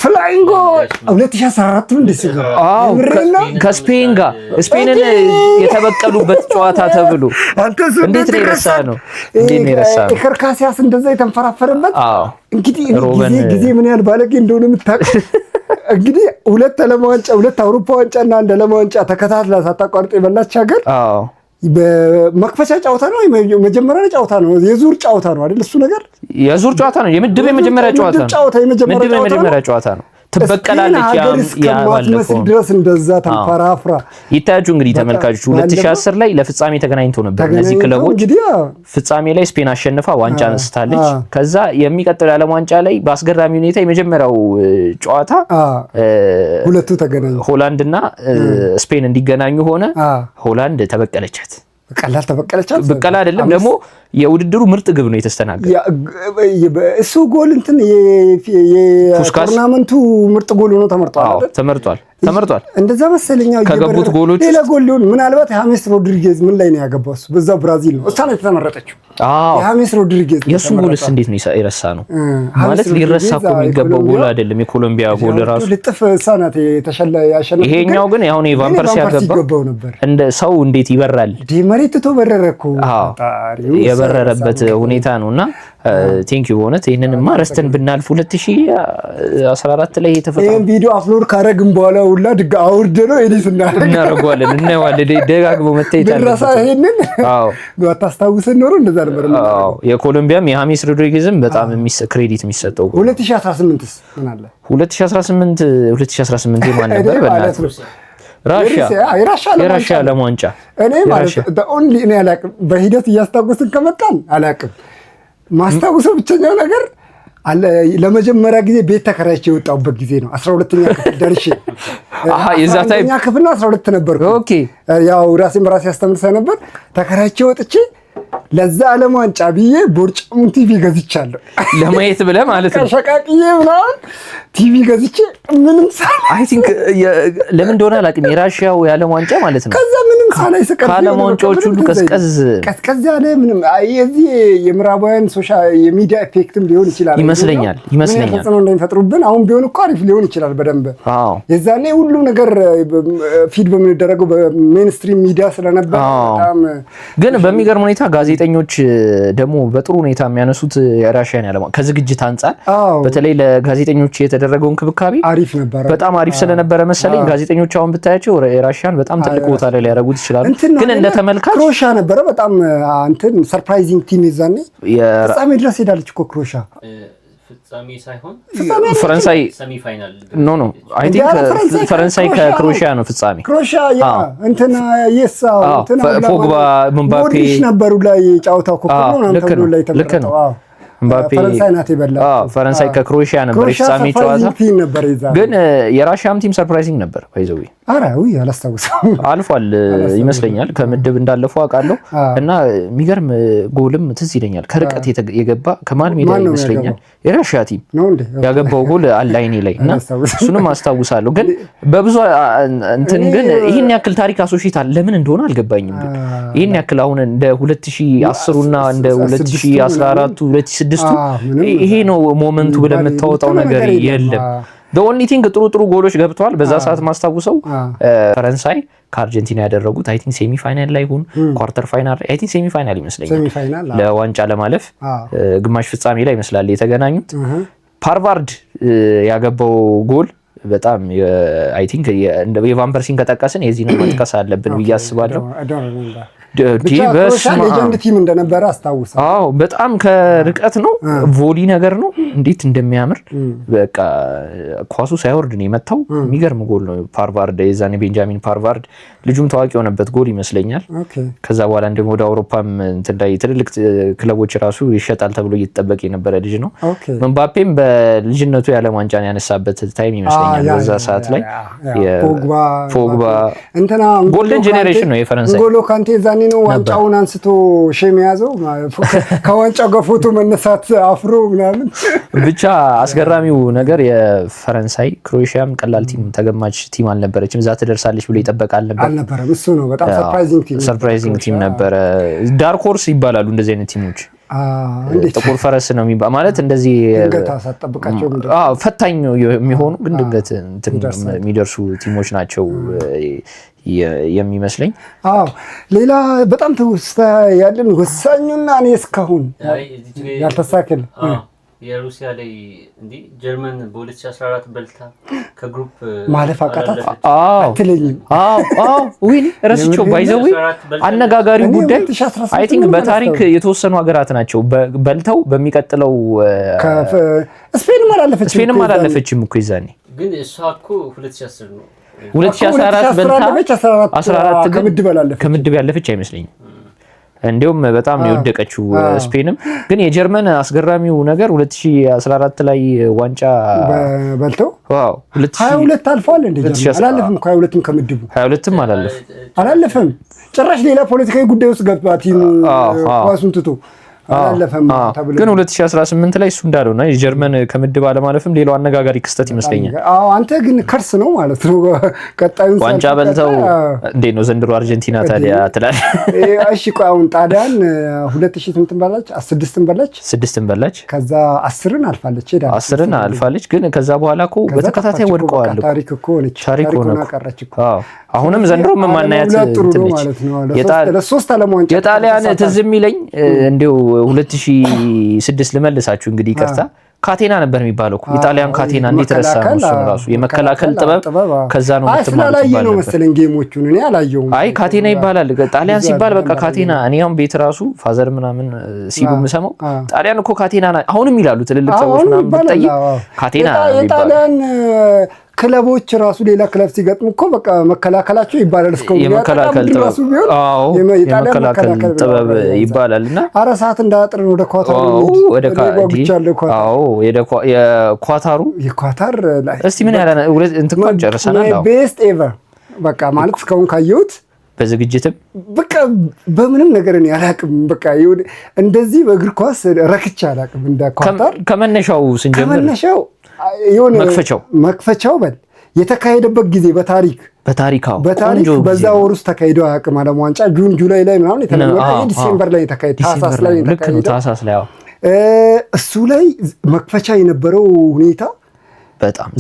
S1: ፍላይንጎ 2014 እንደዚህ ነው።
S2: አዎ ከስፔን ጋር ስፔንን የተበቀሉበት ጨዋታ ተብሎ እንዴት ነው የረሳነው?
S1: ኢከርካሲያስ እንደዛ የተንፈራፈረበት።
S2: አዎ
S1: እንግዲህ ጊዜ ምን ያህል ባለጌ እንደሆነ የምታውቀው እንግዲህ ሁለት ዓለም ዋንጫ፣ ሁለት አውሮፓ ዋንጫ እና አንድ ዓለም ዋንጫ ተከታትላ ሳታቋርጥ የበላች ሀገር። አዎ በመክፈቻ ጨዋታ ነው የመጀመሪያ ጨዋታ ነው የዙር ጨዋታ ነው አይደል? እሱ ነገር የዙር ጨዋታ ነው። የምድብ የመጀመሪያ ጨዋታ ነው። ትበቀላለች ያባለፈው ድረስ እንደዛ ተንፈራፍራ
S2: ይታያችሁ። እንግዲህ ተመልካቾች 2010 ላይ ለፍጻሜ ተገናኝተው ነበር እነዚህ ክለቦች። ፍጻሜ ላይ ስፔን አሸንፋ ዋንጫ አንስታለች። ከዛ የሚቀጥለው ዓለም ዋንጫ ላይ በአስገራሚ ሁኔታ የመጀመሪያው ጨዋታ
S1: ሁለቱ ተገናኙ።
S2: ሆላንድና ስፔን እንዲገናኙ ሆነ። ሆላንድ ተበቀለቻት።
S1: ቀላል ተበቀለቻት።
S2: በቀላ አይደለም ደግሞ የውድድሩ ምርጥ ግብ ነው የተስተናገደ።
S1: እሱ ጎል እንትን የቶርናመንቱ ምርጥ ጎል ሆኖ ተመርጧል። እንደዛ መሰለኛው
S2: ከገቡት ጎሎች
S1: ሌላ ጎል ሊሆን ምናልባት የሃሜስ ሮድሪጌዝ ምን ላይ ነው ያገባው? እሱ በዛው ብራዚል ነው። እሷ ነው የተመረጠችው። የሃሜስ ሮድሪጌዝ
S2: የእሱን ጎልስ እንዴት ነው የረሳ ነው ማለት? ሊረሳ እኮ የሚገባው ጎል አይደለም። የኮሎምቢያ ጎል ራሱ
S1: ልጥፍ እሷ ናት ያሸነፈው።
S2: ይሄኛው ግን አሁን የቫን ፐርሲ ያገባው እንደ ሰው እንዴት ይበራል?
S1: መሬት ትቶ በረረ እኮ
S2: የበረረበት ሁኔታ ነውና ቴንክ ዩ በእውነት ይሄንንማ ረስተን ብናልፍ 2014 ላይ የተፈጠረው
S1: ይሄን ቪዲዮ አፕሎድ ካረግን በኋላ ሁላ ድጋ አውርደ ነው ኤዲት
S2: እናደርገዋለን እናየዋለን። ደጋግሞ መታየት አለበት።
S1: ድረሳ ይሄንን ባታስታውሰን ኖሮ እንደዛ ነበር።
S2: የኮሎምቢያም የሃሜስ ሮድሪጌዝም በጣም ክሬዲት የሚሰጠው
S1: 2018ስ ምን አለ?
S2: 2018 የማን ነበር? በእናትህ የራሻ ዓለም ዋንጫ
S1: እኔ ማለት ኦንሊ እኔ አላቅም። በሂደት እያስታወስን ከመጣን አላቅም። ማስታወሰው ብቸኛው ነገር ለመጀመሪያ ጊዜ ቤት ተከራይቼ የወጣሁበት ጊዜ ነው። 12ኛ ክፍል ደርሼ
S2: የዛ ታይም
S1: ክፍል 12 ነበርኩ።
S2: ኦኬ
S1: ያው ራሴን በራሴ አስተምር ነበር። ተከራይቼ ወጥቼ ለዛ ዓለም ዋንጫ ብዬ ቦርጫሙን ቲቪ ገዝቻለሁ።
S2: ለማየት ብለህ ማለት ነው።
S1: ሸቃቅዬ ምናምን ቲቪ ገዝቼ ምንም
S2: አይ ቲንክ ለምን እንደሆነ አላውቅም። የራሽያው የዓለም ዋንጫ ማለት ነው።
S1: ከዛ ምንም ሳላይ ሰቀጥ
S2: ከዓለም ዋንጫዎች ሁሉ ቀዝቀዝ
S1: ያለ ምንም የዚህ የምዕራባውያን ሶሻል የሚዲያ ኢፌክትም ሊሆን ይችላል
S2: ይመስለኛል
S1: ተጽዕኖ እንደሚፈጥሩብን። አሁን ቢሆን እኮ አሪፍ ሊሆን ይችላል በደንብ። የዛኔ ሁሉ ነገር ፊድ በምንደረገው በሜንስትሪም ሚዲያ ስለነበር በጣም
S2: ግን በሚገርም ሁኔታ ጋዜጠኞች ደግሞ በጥሩ ሁኔታ የሚያነሱት የራሽያን ያለማ ከዝግጅት አንፃር በተለይ ለጋዜጠኞች የተደረገው እንክብካቤ
S1: አሪፍ ነበር።
S2: በጣም አሪፍ ስለነበረ መሰለኝ ጋዜጠኞች አሁን ብታያቸው የራሽያን በጣም ትልቅ ቦታ ላይ ያደርጉት ይችላል። ግን እንደ ተመልካች
S1: ክሮሻ ነበረ በጣም እንትን ሰርፕራይዚንግ ቲም ይዛኔ ፍጻሜ ድረስ ሄዳለች እኮ ክሮሻ።
S3: ፍጻሜ ሳይሆን
S2: ፈረንሳይ
S3: ሰሚ ፋይናል
S2: ኖ አይ ቲንክ ፈረንሳይ ከክሮኤሺያ ነው ፍጻሜ።
S1: ክሮኤሺያ እንትና የሳው እንትና
S2: ፖግባ ምባፔ
S1: ነበሩ ላይ ጫውታው ኮኮ ነው አንተ ላይ ተመረጠው።
S2: ምባፔ
S1: ፈረንሳይ ናት ይበላ።
S2: ፈረንሳይ ከክሮኤሺያ ነበር ፍጻሜ ጨዋታ። ግን የራሺያም ቲም ሰርፕራይዚንግ ነበር ባይዘው።
S1: አራዊ አላስታውሰው
S2: አልፏል ይመስለኛል ከመደብ እንዳለፈው አውቃለሁ። እና የሚገርም ጎልም ትዝ ይለኛል ከርቀት የገባ ከማን ሜዳ ይመስለኛል የራሺያ ቲም ያገባው ጎል አላይኔ ላይ እና እሱንም አስታውሳለሁ። ግን በብዙ እንትን ግን ይሄን ያክል ታሪክ አሶሺየት ለምን እንደሆነ አልገባኝም። ይሄን ያክል አሁን እንደ 2010 እና እንደ 2014 2006 ይሄ ነው ሞመንቱ ብለህ የምታወጣው ነገር የለም። the only thing ጥሩ ጎሎች ገብተዋል በዛ ሰዓት ማስታውሰው ፈረንሳይ ከአርጀንቲና ያደረጉት አይ ቲንክ ሴሚ ፋይናል ላይ ሆነ ኳርተር ፋይናል አይ ቲንክ ሴሚ ፋይናል ይመስለኛል ለዋንጫ ለማለፍ ግማሽ ፍጻሜ ላይ ይመስላል የተገናኙት። ፓርቫርድ ያገባው ጎል በጣም አይ ቲንክ የቫን ፐርሲን ከጠቀስን የዚህን መጥቀስ አለብን ብዬ አስባለሁ።
S1: ሌጀንድ ቲም እንደነበረ አስታውሳለሁ።
S2: አዎ በጣም ከርቀት ነው ቮሊ ነገር ነው እንዴት እንደሚያምር በቃ ኳሱ ሳይወርድ ነው የመታው። የሚገርም ጎል ነው ፓርቫርድ የዛኔ ቤንጃሚን ፓርቫርድ ልጁም ታዋቂ የሆነበት ጎል ይመስለኛል። ከዛ በኋላ እንደሞ ወደ አውሮፓም እንትን ትልልቅ ክለቦች ራሱ ይሸጣል ተብሎ እየተጠበቀ የነበረ ልጅ ነው። ምባፔም በልጅነቱ የዓለም ዋንጫን ያነሳበት ታይም ይመስለኛል በዛ ሰዓት ላይ ፖግባ
S1: እንትና
S2: ጎልደን ጄኔሬሽን ነው የፈረንሳይ
S1: ጎሎ ካንቴ ዛኔ ነው ዋንጫውን አንስቶ ሼም ያዘው ከዋንጫው ጋር ፎቶ መነሳት አፍሮ ምናምን
S2: ብቻ አስገራሚው ነገር የፈረንሳይ ክሮኤሺያም ቀላል ቲም ተገማች ቲም አልነበረችም። እዛ ትደርሳለች ብሎ ይጠበቃል
S1: አልነበረም። እሱ ነው በጣም
S2: ሰርፕራይዚንግ ቲም ነበረ። ዳርክ ሆርስ ይባላሉ እንደዚህ አይነት ቲሞች። ጥቁር ፈረስ ነው የሚባል ማለት እንደዚህ ፈታኝ የሚሆኑ ግን ድንገት የሚደርሱ ቲሞች ናቸው የሚመስለኝ።
S1: ሌላ በጣም ትውስታ ያለን ወሳኙና እኔ እስካሁን ያልተሳከለ
S3: የሩሲያ ላይ እንዴ ጀርመን በ2014 በልታ ከግሩፕ
S1: ማለፍ አቃታት አትለኝም።
S2: ወይ ረስቸው ባይዘው አነጋጋሪው ጉዳይ አይ ቲንክ በታሪክ የተወሰኑ ሀገራት ናቸው በልተው በሚቀጥለው ስፔንም አላለፈችም እኮ ይዛኔ።
S3: ግን እሷ እኮ 2010 ነው
S2: 2014 በልታ 14 ከምድብ ያለፈች አይመስለኝም። እንዲሁም በጣም ነው የወደቀችው ስፔንም። ግን የጀርመን አስገራሚው ነገር 2014 ላይ ዋንጫ
S1: በልተው 22 አልፏል እንደ ጀርመን አላለፈም። 22ም ከምድቡ
S2: 22ም
S1: አላለፈም። ጭራሽ ሌላ ፖለቲካዊ ጉዳይ ውስጥ ገባ ቲሙ ኳሱን ትቶ አላለፈም ተብሎ።
S2: ግን 2018 ላይ እሱ እንዳለውና የጀርመን ከምድብ አለማለፍም ሌላው አነጋጋሪ ክስተት ይመስለኛል።
S1: አንተ ግን ከርስ ነው ማለት ነው ቀጣዩን
S2: ዋንጫ በልተው እንዴት ነው ዘንድሮ አርጀንቲና ታዲያ ትላለህ?
S1: እሺ ቆይ አሁን ጣሊያን 2008 በላች 6
S2: በላች
S1: ከዛ 10ን አልፋለች
S2: 10ን አልፋለች። ግን ከዛ በኋላ እኮ በተከታታይ ወድቀዋል።
S1: ታሪክ እኮ ነች ታሪክ ሆነ ቀረች እኮ።
S2: አሁንም ዘንድሮ ማናያት ትንሽ የጣሊያን ትዝ የሚለኝ እንደው 2006 ልመልሳችሁ እንግዲህ ይቅርታ ካቴና ነበር የሚባለው እኮ የጣሊያን ካቴና እንዴት ረሳ ነው እሱ ራሱ የመከላከል ጥበብ ከዛ ነው
S1: የምትማለው ነው መሰለኝ ጌሞቹን እኔ አላየሁም።
S2: አይ ካቴና ይባላል ጣሊያን ሲባል በቃ ካቴና። እኔም ቤት ራሱ ፋዘር ምናምን ሲሉ የምሰማው ጣሊያን እኮ ካቴና አሁንም ይላሉ ትልልቅ ሰዎች ምናምን ብትጠይቅ ካቴና
S1: የጣሊያን ክለቦች ራሱ ሌላ ክለብ ሲገጥሙ እኮ በቃ መከላከላቸው ይባላል። እስከ
S2: የመከላከል ጥበብ ይባላልና
S1: አራሳት እንዳጥር ወደ ኳታሩ
S2: የኳታር ላይ እስቲ ምን ያለ እንትን ጨርሰናል።
S1: ቤስት ኤቨር በቃ ማለት እስካሁን ካየሁት
S2: በዝግጅትም
S1: በቃ በምንም ነገር እኔ አላቅም። በቃ እንደዚህ በእግር ኳስ ረክቻ አላቅም እንደ ኳታር
S2: ከመነሻው ስንጀምር
S1: ከመነሻው የሆነ መክፈቻው በል የተካሄደበት ጊዜ በታሪክ በዛ ወር ውስጥ ተካሂዶ አያውቅም። ዓለም ዋንጫ ጁን ጁላይ ላይ ምናምን የተለመደ ዲሴምበር ላይ የተካሄደ
S2: ታህሳስ ላይ
S1: እሱ ላይ መክፈቻ የነበረው ሁኔታ
S2: በጣም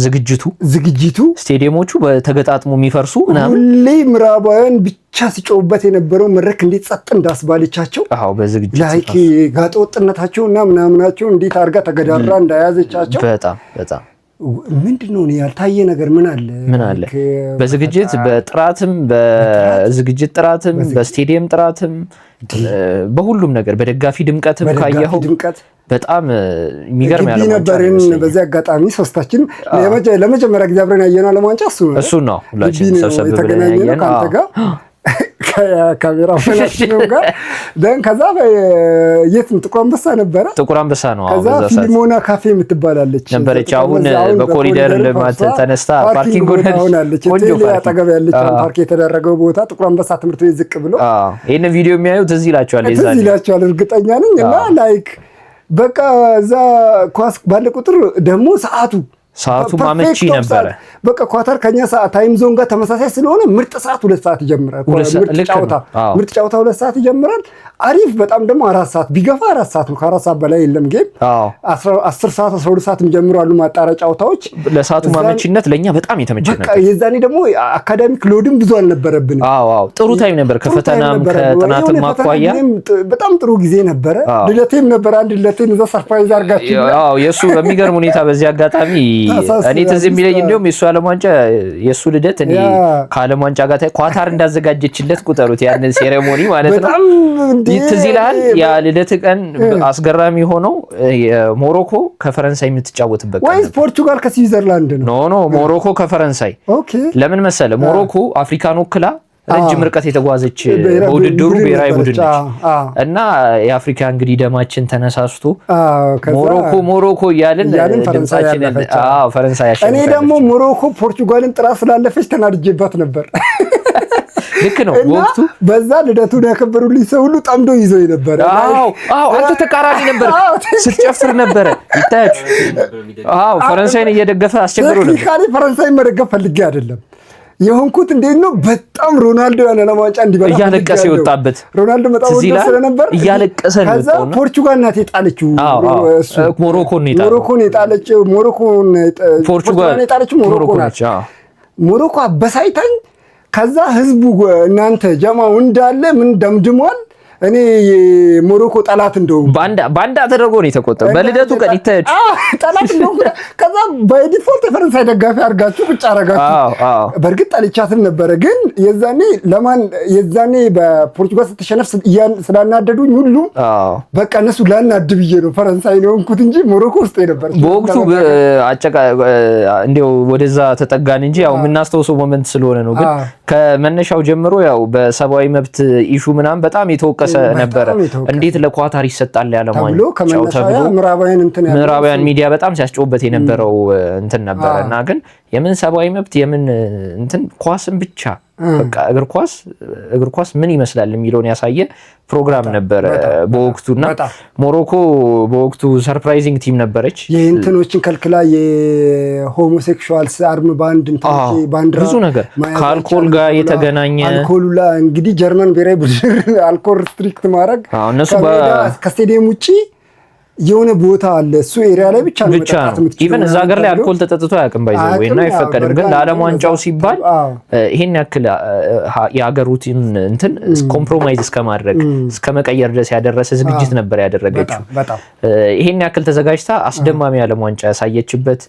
S2: ዝግጅቱ
S1: ስቴዲየሞቹ
S2: በተገጣጥሞ የሚፈርሱ
S1: ሁሌ ምዕራባውያን ብቻ ሲጮውበት የነበረው መድረክ እንዴት ጸጥ እንዳስባለቻቸው
S2: በዝግጅት
S1: ላይክ ጋጠ ወጥነታቸው እና ምናምናቸው እንዴት አድርጋ ተገዳራ እንዳያዘቻቸው
S2: በጣም
S1: ምንድነው ያልታየ ነገር ምን አለ
S2: በዝግጅት በጥራትም በዝግጅት ጥራትም በስቴዲየም ጥራትም በሁሉም ነገር በደጋፊ ድምቀትም ካየኸው በጣም የሚገርም
S1: ያለ ነበርን። በዚህ አጋጣሚ ሶስታችን ለመጀመሪያ ጊዜ አብረን ያየነው ዓለም ዋንጫ እሱ ነው።
S2: ሁላችንም ሰብሰብ ብለን ያየነው
S1: ካንተ ጋር ካሜራ ፈናሽው ጋር ደን ከዛ የት ጥቁር አንበሳ ነበረ።
S2: ጥቁር አንበሳ ነው።
S1: ከዛ ፊልሞና ካፌ የምትባላለች
S2: ነበረች። አሁን በኮሪደር ልማት ተነስታ ፓርኪንግ ሆናለች።
S1: ቆንጆ አጠገብ ያለች ፓርክ የተደረገው ቦታ ጥቁር አንበሳ ትምህርት ቤት ዝቅ ብሎ
S2: ይሄን ቪዲዮ የሚያዩት እዚህ ይላቸዋል
S1: እርግጠኛ ነኝ። እና ላይክ በቃ እዛ ኳስ ባለ ቁጥር ደግሞ ሰዓቱ
S2: ማመቺ ነበረ።
S1: በቃ ኳታር ከኛ ሰዓት ታይም ዞን ጋር ተመሳሳይ ስለሆነ ምርጥ ሰዓት 2 ሰዓት ይጀምራል። ምርጥ ጨዋታ 2 ሰዓት ይጀምራል። አሪፍ በጣም ደግሞ 4 ሰዓት ቢገፋ 4 ሰዓት ነው። ከ4 ሰዓት በላይ የለም ጌም። 10 ሰዓት 12 ሰዓት ጀምሮ አሉ ማጣሪያ ጨዋታዎች።
S2: ለሰዓቱ ማመቺነት ለኛ በጣም የተመቸ ነበር።
S1: በቃ የዛኔ ደግሞ አካዳሚክ ሎድም ብዙ አልነበረብንም።
S2: ጥሩ ታይም ነበር። ከፈተናም ከጥናትም ማኳያ
S1: በጣም ጥሩ ጊዜ ነበረ። ልደቴም ነበር። አንድ ልደቴን እዛ ሰርፕራይዝ አድርጋችሁ
S2: የሱ በሚገርም ሁኔታ በዚህ አጋጣሚ እኔ ትዝ የሚለኝ እንደውም የሱ ዓለም ዋንጫ የሱ ልደት እኔ ከዓለም ዋንጫ ጋር ኳታር እንዳዘጋጀችለት ቁጠሩት ያንን ሴሬሞኒ ማለት ነው። ትዝ ይልሃል? ያ ልደት ቀን አስገራሚ ሆነው ሞሮኮ ከፈረንሳይ የምትጫወትበት
S1: ወይስ ፖርቹጋል ከስዊዘርላንድ ነው?
S2: ኖ ሞሮኮ ከፈረንሳይ። ለምን መሰለ ሞሮኮ አፍሪካን ወክላ ረጅም ርቀት የተጓዘች በውድድሩ ብሔራዊ ቡድን ነች እና የአፍሪካ እንግዲህ ደማችን ተነሳስቶ ሞሮኮ እያልን ድምጻችንን ፈረንሳይ ያሸነፈች።
S1: እኔ ደግሞ ሞሮኮ ፖርቹጋልን ጥራ ስላለፈች ተናድጄባት ነበር።
S2: ልክ ነው። ወቅቱ
S1: በዛ ልደቱን ያከበሩልኝ ሰው ሁሉ ጠምዶ ይዞ ነበር።
S2: አንተ ተቃራኒ ነበር፣ ስትጨፍር ነበረ ይታያችሁ። ፈረንሳይን እየደገፈ አስቸግሮ ነበር።
S1: ቴክኒካሊ ፈረንሳይን መደገፍ ፈልጌ አይደለም የሆንኩት። እንዴት ነው በጣም ሮናልዶ ያለ ለማንጫ እንዲበላ
S2: እያለቀሰ የወጣበት
S1: ሮናልዶ በጣም ወደ ስለነበር
S2: እያለቀሰ ነው።
S1: ከዛ ፖርቹጋል ናት የጣለችው
S2: ሞሮኮን
S1: የጣለችው ፖርቹጋል የጣለችው ሞሮኮ ናት። ሞሮኮ አበሳይታኝ። ከዛ ህዝቡ እናንተ ጀማው እንዳለ ምን ደምድሟል። እኔ የሞሮኮ ጠላት እንደው
S2: ባንዳ ተደርጎ ነው የተቆጠረው በልደቱ ቀን ይታያችሁ።
S1: ጠላት እንደው ከዛ በዲፎልት የፈረንሳይ ደጋፊ አድርጋችሁ ቁጭ አደረጋችሁ። በእርግጥ ጠልቻትም ነበረ፣ ግን የዛኔ በፖርቹጋል ስትሸነፍ ስላናደዱኝ ሁሉ በቃ እነሱ ላናድ ብዬ ነው ፈረንሳይ ነው እንኩት እንጂ ሞሮኮ ውስጥ ነበር
S2: በወቅቱ እንደው ወደዛ ተጠጋን እንጂ ያው የምናስተውሰው ሞመንት ስለሆነ ነው። ግን ከመነሻው ጀምሮ ያው በሰብአዊ መብት ኢሹ ምናምን በጣም የተወቀሰ ነበረ። እንዴት ለኳታር ይሰጣል ያለ ዋንጫው ተብሎ ምዕራባውያን ሚዲያ በጣም ሲያስጮህበት የነበረው እንትን ነበረና ግን የምን ሰብአዊ መብት የምን እንትን ኳስን ብቻ በቃ እግር ኳስ ምን ይመስላል የሚለውን ያሳየ ፕሮግራም ነበረ በወቅቱና ሞሮኮ በወቅቱ ሰርፕራይዚንግ ቲም ነበረች።
S1: የእንትኖችን ከልክላ የሆሞሴክሹዋልስ አርም ባንድ ባንዲራ
S2: ብዙ ነገር ከአልኮል ጋር የተገናኘ
S1: አልኮሉላ እንግዲህ ጀርመን ብሔራዊ ቡድን አልኮል ሪስትሪክት ማድረግ
S2: እነሱ
S1: ከስቴዲየም ውጪ የሆነ ቦታ አለ እሱ ኤሪያ ላይ ብቻ ነው መጣጣት የምትችለው።
S2: ኢቨን እዛ ሀገር ላይ አልኮል ተጠጥቶ አያውቅም ባይዘው እና አይፈቀድም። ግን ለዓለም ዋንጫው ሲባል ይሄን ያክል የሀገሩትን እንትን ኮምፕሮማይዝ እስከማድረግ እስከመቀየር ድረስ ያደረሰ ዝግጅት ነበር ያደረገችው። ይሄን ያክል ተዘጋጅታ አስደማሚ የዓለም ዋንጫ ያሳየችበት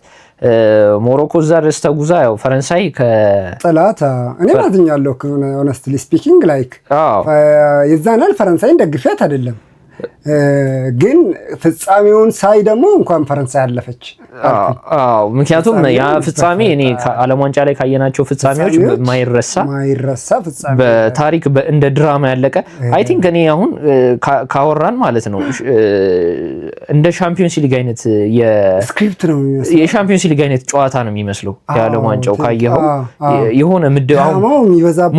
S2: ሞሮኮ እዛ ድረስ ተጉዛ ያው ፈረንሳይ ከጠላት
S1: እኔ ማዝኛለሁ ሆነስትሊ ስፒኪንግ ላይክ የዛናል ፈረንሳይን ደግፊያት አይደለም ግን ፍጻሜውን ሳይ ደግሞ እንኳን ፈረንሳይ ያለፈች።
S2: ምክንያቱም ያ ፍጻሜ እኔ ዓለም ዋንጫ ላይ ካየናቸው ፍጻሜዎች ማይረሳ ፍጻሜ በታሪክ እንደ ድራማ ያለቀ አይ ቲንክ እኔ አሁን ካወራን ማለት ነው እንደ ቻምፒዮንስ ሊግ አይነት
S1: የስክሪፕት ነው የሚመስለው
S2: የቻምፒዮንስ ሊግ አይነት ጨዋታ ነው የሚመስለው የዓለም ዋንጫው ካየኸው የሆነ ምድባው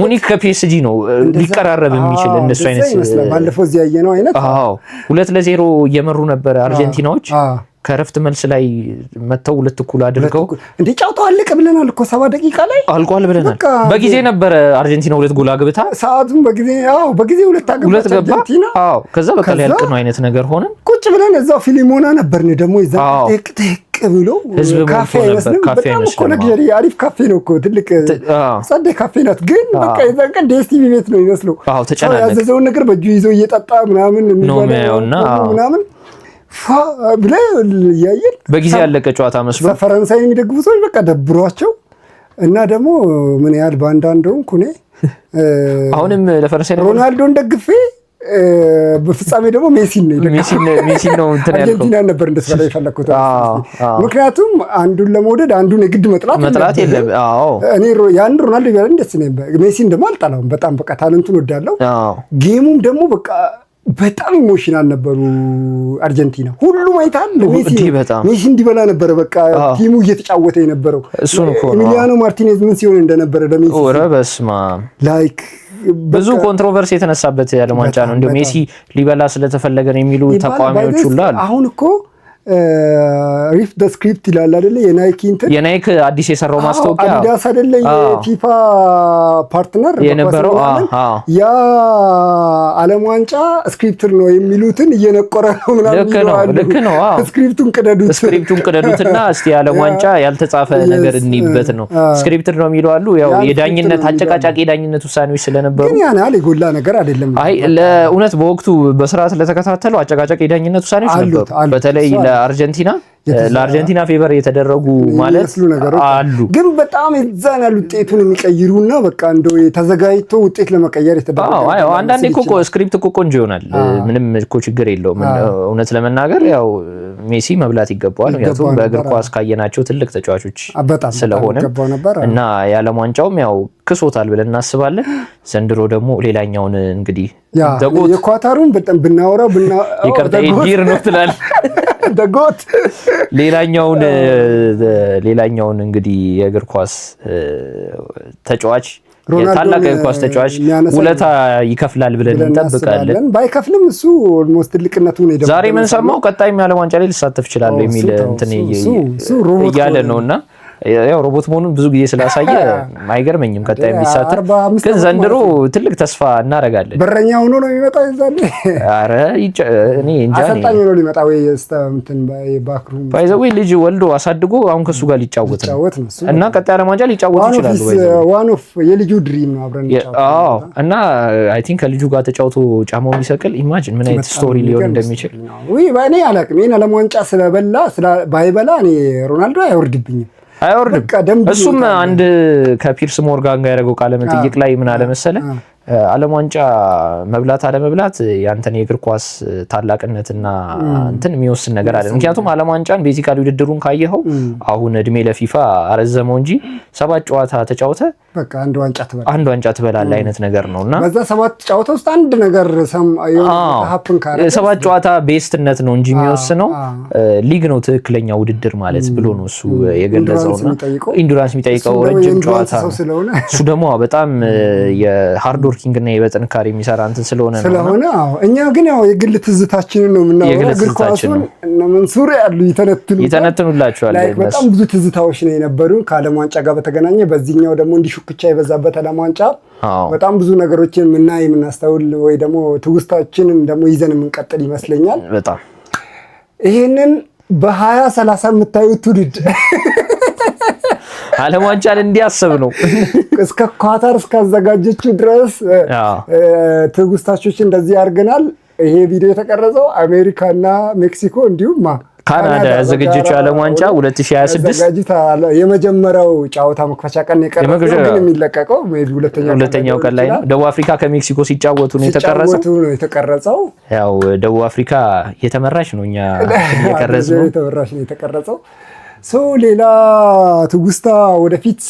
S2: ሙኒክ ከፒኤስጂ ነው ሊቀራረብ የሚችል እንደሱ አይነት
S1: ይመስላል። ባለፈው እዚህ ያየነው አይነት
S2: 2-0 እየመሩ ነበር አርጀንቲናዎች። ከረፍት መልስ ላይ መተው 2-1 አድርገው
S1: እንዴ ጫውታው አለቀ ብለናል እኮ 7 ደቂቃ ላይ
S2: አልቋል ብለናል። በጊዜ ነበር አርጀንቲና 2 ጎል አግብታ
S1: ሰዓቱን በጊዜ 2 አግብታ አርጀንቲና
S2: ከዛ በቃ ያልቅ ነው አይነት ነገር ሆነ።
S1: ቁጭ ብለን እዛው ፊሊሞና ነበርን ደግሞ ይዛ ጥቅ ብሎ
S2: ካፌ አይመስልም።
S1: በጣም እኮ ለግሪ አሪፍ ካፌ ነው እኮ ትልቅ ጸደ ካፌ ናት። ግን በቃ የዛን ቀን ዲኤስቲቪ ቤት ነው የሚመስለው። ያዘዘውን ነገር በእጁ ይዞ እየጠጣ ምናምን ምናምን ብለ ያየል
S2: በጊዜ ያለቀ ጨዋታ መስሎ
S1: ፈረንሳይ የሚደግፉ ሰዎች በቃ ደብሯቸው እና ደግሞ ምን ያህል ባንዳ እንደሆንኩ እኔ
S2: አሁንም ለፈረንሳይ
S1: ሮናልዶን ደግፌ በፍጻሜ ደግሞ ሜሲን ነው
S2: እንትን ያልከው
S1: አርጀንቲና ነበር እንደሰራ የፈለኩት። ምክንያቱም አንዱን ለመውደድ አንዱን የግድ መጥላት
S2: የለም።
S1: እኔ ያን ሮናልዶ ይባላል ደስ ነው። ሜሲን ደግሞ አልጠላውም። በጣም በቃ ታለንቱን ወዳለው። ጌሙም ደግሞ በቃ በጣም ኢሞሽናል ነበሩ አርጀንቲና። ሁሉም አይታል ሜሲ እንዲበላ ነበረ በቃ ቲሙ እየተጫወተ የነበረው። ኤሚሊያኖ ማርቲኔዝ ምን ሲሆን እንደነበረ ለሜሲ
S2: ኦረ በስማ ላይክ ብዙ ኮንትሮቨርሲ የተነሳበት የዓለም ዋንጫ ነው። እንደ ሜሲ ሊበላ ስለተፈለገ ነው የሚሉ ተቃዋሚዎች ሁሉ አሉ።
S1: አሁን እኮ ሪፍ ደ ስክሪፕት ይላል አይደለ?
S2: የናይክ አዲስ የሰራው ማስታወቂያ
S1: አዲዳስ አይደለ? የፊፋ ፓርትነር
S2: የነበረው
S1: ያ ዓለም ዋንጫ ስክሪፕት ነው የሚሉትን እየነቆረ ነው ምናምን።
S2: ልክ ነው።
S1: ስክሪፕቱን
S2: ቅደዱትና እስቲ የዓለም ዋንጫ ያልተጻፈ ነገር እንይበት ነው። ስክሪፕት ነው የሚሉ አሉ። ያው የዳኝነት አጨቃጫቂ የዳኝነት ውሳኔዎች ስለነበሩ
S1: ግን ያን ያህል የጎላ ነገር አይደለም።
S2: አይ ለእውነት በወቅቱ በስርዓት ለተከታተለው አጨቃጫቂ የዳኝነት ውሳኔዎች ነበሩ። በተለይ ለአርጀንቲና ፌቨር የተደረጉ ማለት አሉ።
S1: ግን በጣም የዛን ያህል ውጤቱን የሚቀይሩና በቃ እንደው ተዘጋጅቶ ውጤት ለመቀየር የተደረገ
S2: አንዳንዴ እኮ ስክሪፕት እኮ ቆንጆ ይሆናል። ምንም እኮ ችግር የለውም። እውነት ለመናገር ያው ሜሲ መብላት ይገባዋል። ምክንያቱም በእግር ኳስ ካየናቸው ትልቅ ተጫዋቾች ስለሆነ እና የዓለም ዋንጫውም ያው ክሶታል ብለን እናስባለን። ዘንድሮ ደግሞ ሌላኛውን እንግዲህ
S1: የኳታሩን በጣም ብናወራው
S2: ይቅርታ ዲር ነው ትላለህ
S1: ደጎት
S2: ሌላኛውን እንግዲህ የእግር ኳስ ተጫዋች ታላቅ የእግር ኳስ ተጫዋች ውለታ ይከፍላል ብለን እንጠብቃለን።
S1: ባይከፍልም እሱ ኦልሞስት ትልቅነቱን ሄደ።
S2: ዛሬ ምን ሰማው ቀጣይም የዓለም ዋንጫ ላይ ሊሳተፍ ይችላል የሚል እንትን እያለ ነውና ያው ሮቦት መሆኑን ብዙ ጊዜ ስላሳየ አይገርመኝም ቀጣይ የሚሳተፍ። ግን ዘንድሮ ትልቅ ተስፋ እናደርጋለን።
S1: በረኛ ሆኖ ነው የሚመጣው ይዛል።
S2: አረ እኔ እንጃ
S1: አሰልጣኝ ሆኖ ሊመጣ ወይ እንትን ባክሩም
S2: ባይዘው ልጅ ወልዶ አሳድጎ አሁን ከሱ ጋር ሊጫወት ነው እና ቀጣይ ዓለም ዋንጫ ሊጫወት ይችላል።
S1: ዋን ኦፍ የልጁ ድሪም ነው አብረን
S2: ይጫወታል እና አይ ቲንክ ከልጁ ጋር ተጫውቶ ጫማው ቢሰቅል ኢማጂን ምን አይነት ስቶሪ ሊሆን እንደሚችል
S1: ወይ ባኔ አላቅም። ይሄን ዓለም ዋንጫ ባይበላ እኔ ሮናልዶ አይወርድብኝም።
S2: እሱም አንድ ከፒርስ ሞርጋን ጋር ያደረገው ቃለ መጠይቅ ላይ ምን አለ መሰለ ዓለም ዋንጫ መብላት አለመብላት ያንተን የእግር ኳስ ታላቅነትና እንትን የሚወስን ነገር አይደለም። ምክንያቱም ዓለም ዋንጫን ቤዚካሊ ውድድሩን ካየኸው አሁን እድሜ ለፊፋ አረዘመው እንጂ 7 ጨዋታ ተጫውተ
S1: በቃ አንድ ዋንጫ
S2: ትበላለህ አይነት ነገር ነውና
S1: በዛ 7 ጨዋታ ውስጥ አንድ ነገር ሀፕን ካረ
S2: 7 ጨዋታ ቤስትነት ነው እንጂ የሚወስነው ሊግ ነው ትክክለኛ ውድድር ማለት ብሎ ነው እሱ የገለጸውና ኢንዱራንስ የሚጠይቀው ረጅም ጨዋታ እሱ ደግሞ በጣም የሃርድ ወርኪንግ እና የበጥንካሬ የሚሰራ እንትን ስለሆነ
S1: እኛ ግን ያው የግል ትዝታችንን ነው የምናወራው። እግር ኳሱን እነ መንሱር ያሉ
S2: ይተነትኑላችኋል።
S1: በጣም ብዙ ትዝታዎች ነው የነበሩ ከዓለም ዋንጫ ጋር በተገናኘ። በዚህኛው ደግሞ እንዲሹክቻ የበዛበት ዓለም ዋንጫ በጣም ብዙ ነገሮችን የምናስተውል ወይ ደግሞ ትውስታችንን ደግሞ ይዘን የምንቀጥል ይመስለኛል።
S2: በጣም
S1: ይሄንን በ2030 የምታዩት ትውልድ
S2: ዓለም ዋንጫን እንዲያስብ ነው
S1: እስከ ኳታር እስካዘጋጀችው ድረስ ትውስታቾች እንደዚህ አድርገናል። ይሄ ቪዲዮ የተቀረጸው አሜሪካና ሜክሲኮ እንዲሁም
S2: ካናዳ ያዘጋጀችው ዓለም ዋንጫ 2026
S1: የመጀመሪያው ጨዋታ መክፈቻ ቀን የቀረበው ግን የሚለቀቀው
S2: ሁለተኛው ቀን ላይ ነው። ደቡብ አፍሪካ ከሜክሲኮ ሲጫወቱ ነው
S1: የተቀረጸው።
S2: ያው ደቡብ አፍሪካ የተመራች ነው፣ እኛ
S1: የተቀረጸው ሌላ ትውስታ ወደፊት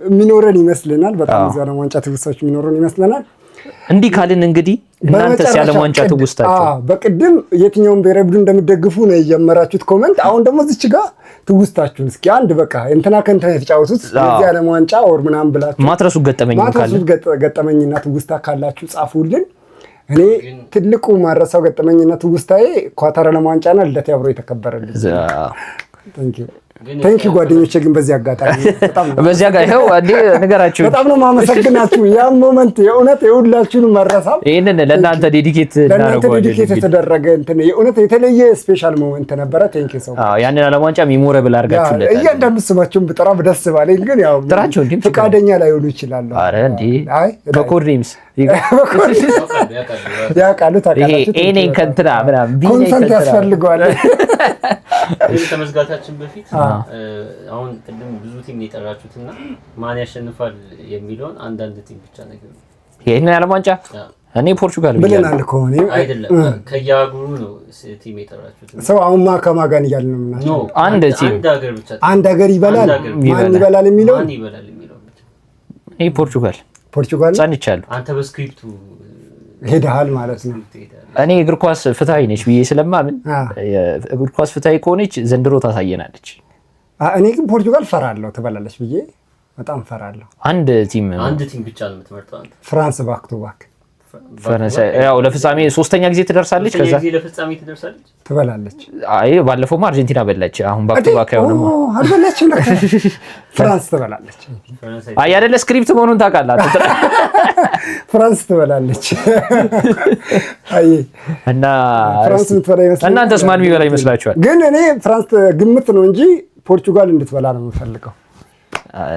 S1: የሚኖረን ይመስለናል። በጣም ዓለም ዋንጫ ትውስታዎች የሚኖረን ይመስለናል።
S2: እንዲህ ካልን እንግዲህ እናንተስ የዓለም ዋንጫ ትውስታችሁ
S1: በቅድም የትኛውን ብሔራዊ ቡድን እንደምትደግፉ ነው የጀመራችሁት ኮሜንት። አሁን ደግሞ እዚች ጋር ትውስታችሁን እስኪ አንድ በቃ እንትና ከእንትና የተጫወቱት የዚህ ዓለም ዋንጫ ወር ምናምን ብላችሁ
S2: ማትረሱ
S1: ገጠመኝና ትውስታ ካላችሁ ጻፉልን። እኔ ትልቁ ማረሳው ገጠመኝና ትውስታዬ ኳታር ዓለም ዋንጫና ልደት አብሮ የተከበረልኝ። ታንኪ ጓደኞቼ። ግን በዚህ አጋጣሚ
S2: ይኸው አንዴ ነገራችሁ
S1: በጣም ነው ማመሰግናችሁ። ያ ሞመንት የእውነት የሁላችሁንም መረሳም
S2: ይሄንን ለእናንተ ዴዲኬት
S1: የተደረገ እንትን የእውነት የተለየ ስፔሻል ሞመንት ነበረ። ታንኪ ሰው
S2: ያንን ዓለም ዋንጫ ሜሞራብል አድርጋችሁለት
S1: እያንዳንዱ ስማቸውን ብጠራ ደስ ባለኝ። ግን ያው
S2: ጥራቸው እንዴ
S1: ፈቃደኛ ላይሆኑ ይችላል።
S2: አረ እንዴ በኮድኔምስ
S1: ያውቃሉ ታውቃላችሁ።
S2: ኤኔ ከንትና ምናምን
S1: ኮንሰንት ያስፈልገዋል።
S3: ከመዝጋታችን በፊት አሁን ቅድም ብዙ ቲም የጠራችሁትና ማን ያሸንፋል የሚለውን አንዳንድ ቲም ብቻ ነገር ነው።
S2: ይሄን ዓለም ዋንጫ እኔ ፖርቹጋል
S1: ብለናል እኮ እኔ
S3: አይደለም ከያጉሩ ነው ቲም የጠራችሁት
S1: ሰው አሁን ከማጋን እያልን ነው ምናምን
S2: አንድ ቲም
S1: አንድ ሀገር ይበላል ማን ይበላል የሚለው
S2: እኔ ፖርቹጋል ጸንቻለሁ
S3: አንተ በስክሪፕቱ
S1: ሄደሃል ማለት ነው
S2: እኔ እግር ኳስ ፍትሃዊ ነች ብዬ ስለማምን እግር ኳስ ፍትሃዊ ከሆነች ዘንድሮ ታሳየናለች
S1: እኔ ግን ፖርቹጋል ፈራለሁ ትበላለች ብዬ በጣም ፈራለሁ
S2: አንድ ቲም
S3: ብቻ ነው የምትመርጠው አንተ
S1: ፍራንስ ባክ ቱ ባክ
S2: ፈረንሳይ ያው ለፍጻሜ ሶስተኛ ጊዜ ትደርሳለች ከዛ
S3: ለፍጻሜ ትደርሳለች
S1: ትበላለች
S2: አይ ባለፈው አርጀንቲና በላች አሁን ባክ ቱ ባክ ያውነው
S1: አልበላች ፍራንስ ትበላለች
S2: አይ አይደለ ስክሪፕት መሆኑን ታውቃለህ
S1: ፍራንስ ትበላለች አይ
S2: እና
S1: ፍራንስ ምትበላ ይመስላል
S2: እናንተስ ማን የሚበላ ይመስላችኋል
S1: ግን እኔ ፍራንስ ግምት ነው እንጂ ፖርቹጋል እንድትበላ ነው የምፈልገው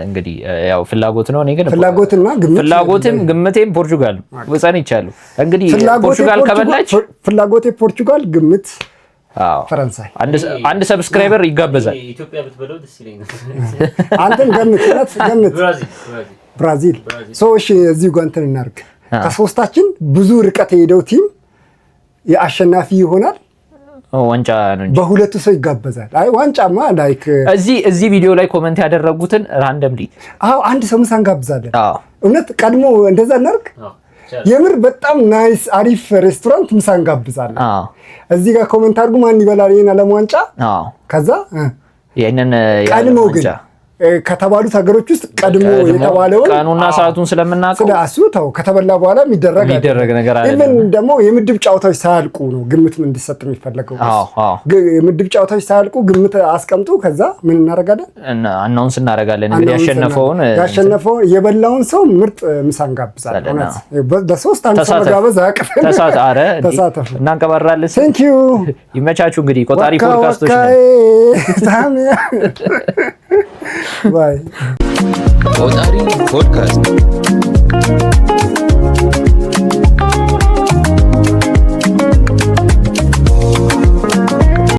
S2: እንግዲህ ያው ፍላጎት ነው እኔ ግን
S1: ፍላጎትና ግምት
S2: ፍላጎትም ግምቴም ፖርቹጋል ወጻን ይቻላል እንግዲህ ፖርቹጋል ከበላች
S1: ፍላጎቴ ፖርቹጋል ግምት ፈረንሳይ
S2: አንድ ሰብስክራይበር ይጋበዛል
S3: ኢትዮጵያ ብትበለው ደስ ይለኛል
S1: አንተም ገምት ብራዚል እሺ እዚህ ጋር እንትን እናድርግ ከሶስታችን ብዙ ርቀት የሄደው ቲም የአሸናፊ ይሆናል
S2: ዋንጫ ነው እንጂ
S1: በሁለቱ ሰው ይጋበዛል አይ ዋንጫማ ላይክ
S2: እዚህ ቪዲዮ ላይ ኮሜንት ያደረጉትን ራንደምሊ
S1: አንድ ሰው ምሳ እንጋብዛለን እውነት ቀድሞ እንደዛ እናድርግ የምር በጣም ናይስ አሪፍ ሬስቶራንት ምሳ እንጋብዛለን እዚህ ጋር ኮሜንት አድርጉ ማን ይበላል ይሄን ዓለም ዋንጫ ከዛ
S2: ይሄንን
S1: ቀድሞ ግን ከተባሉት ሀገሮች ውስጥ ቀድሞ የተባለው
S2: ቀኑና ሰዓቱን ስለምናውቀው
S1: ስለአሱ ተው ከተበላ በኋላ የሚደረግ
S2: ነገር አለ
S1: ኢቭን ደግሞ የምድብ ጨዋታዎች ሳያልቁ ነው ግምት ምን እንዲሰጥ የሚፈልገው የምድብ ጨዋታዎች ሳያልቁ ግምት አስቀምጡ ከዛ ምን እናደርጋለን
S2: አናውንስ እናደርጋለን እንግዲህ
S1: ያሸነፈው የበላውን ሰው ምርጥ ምሳ እንጋብዛለን በሶስት አንድ ሰው ጋበዝ አቀፈን ተሳተፉ
S2: እናንቀባራለን
S1: ቴንክ ዩ
S2: ይመቻቹ እንግዲህ ቆጣሪ ፖድካስቶች
S1: Bye.
S4: Otari Podcast.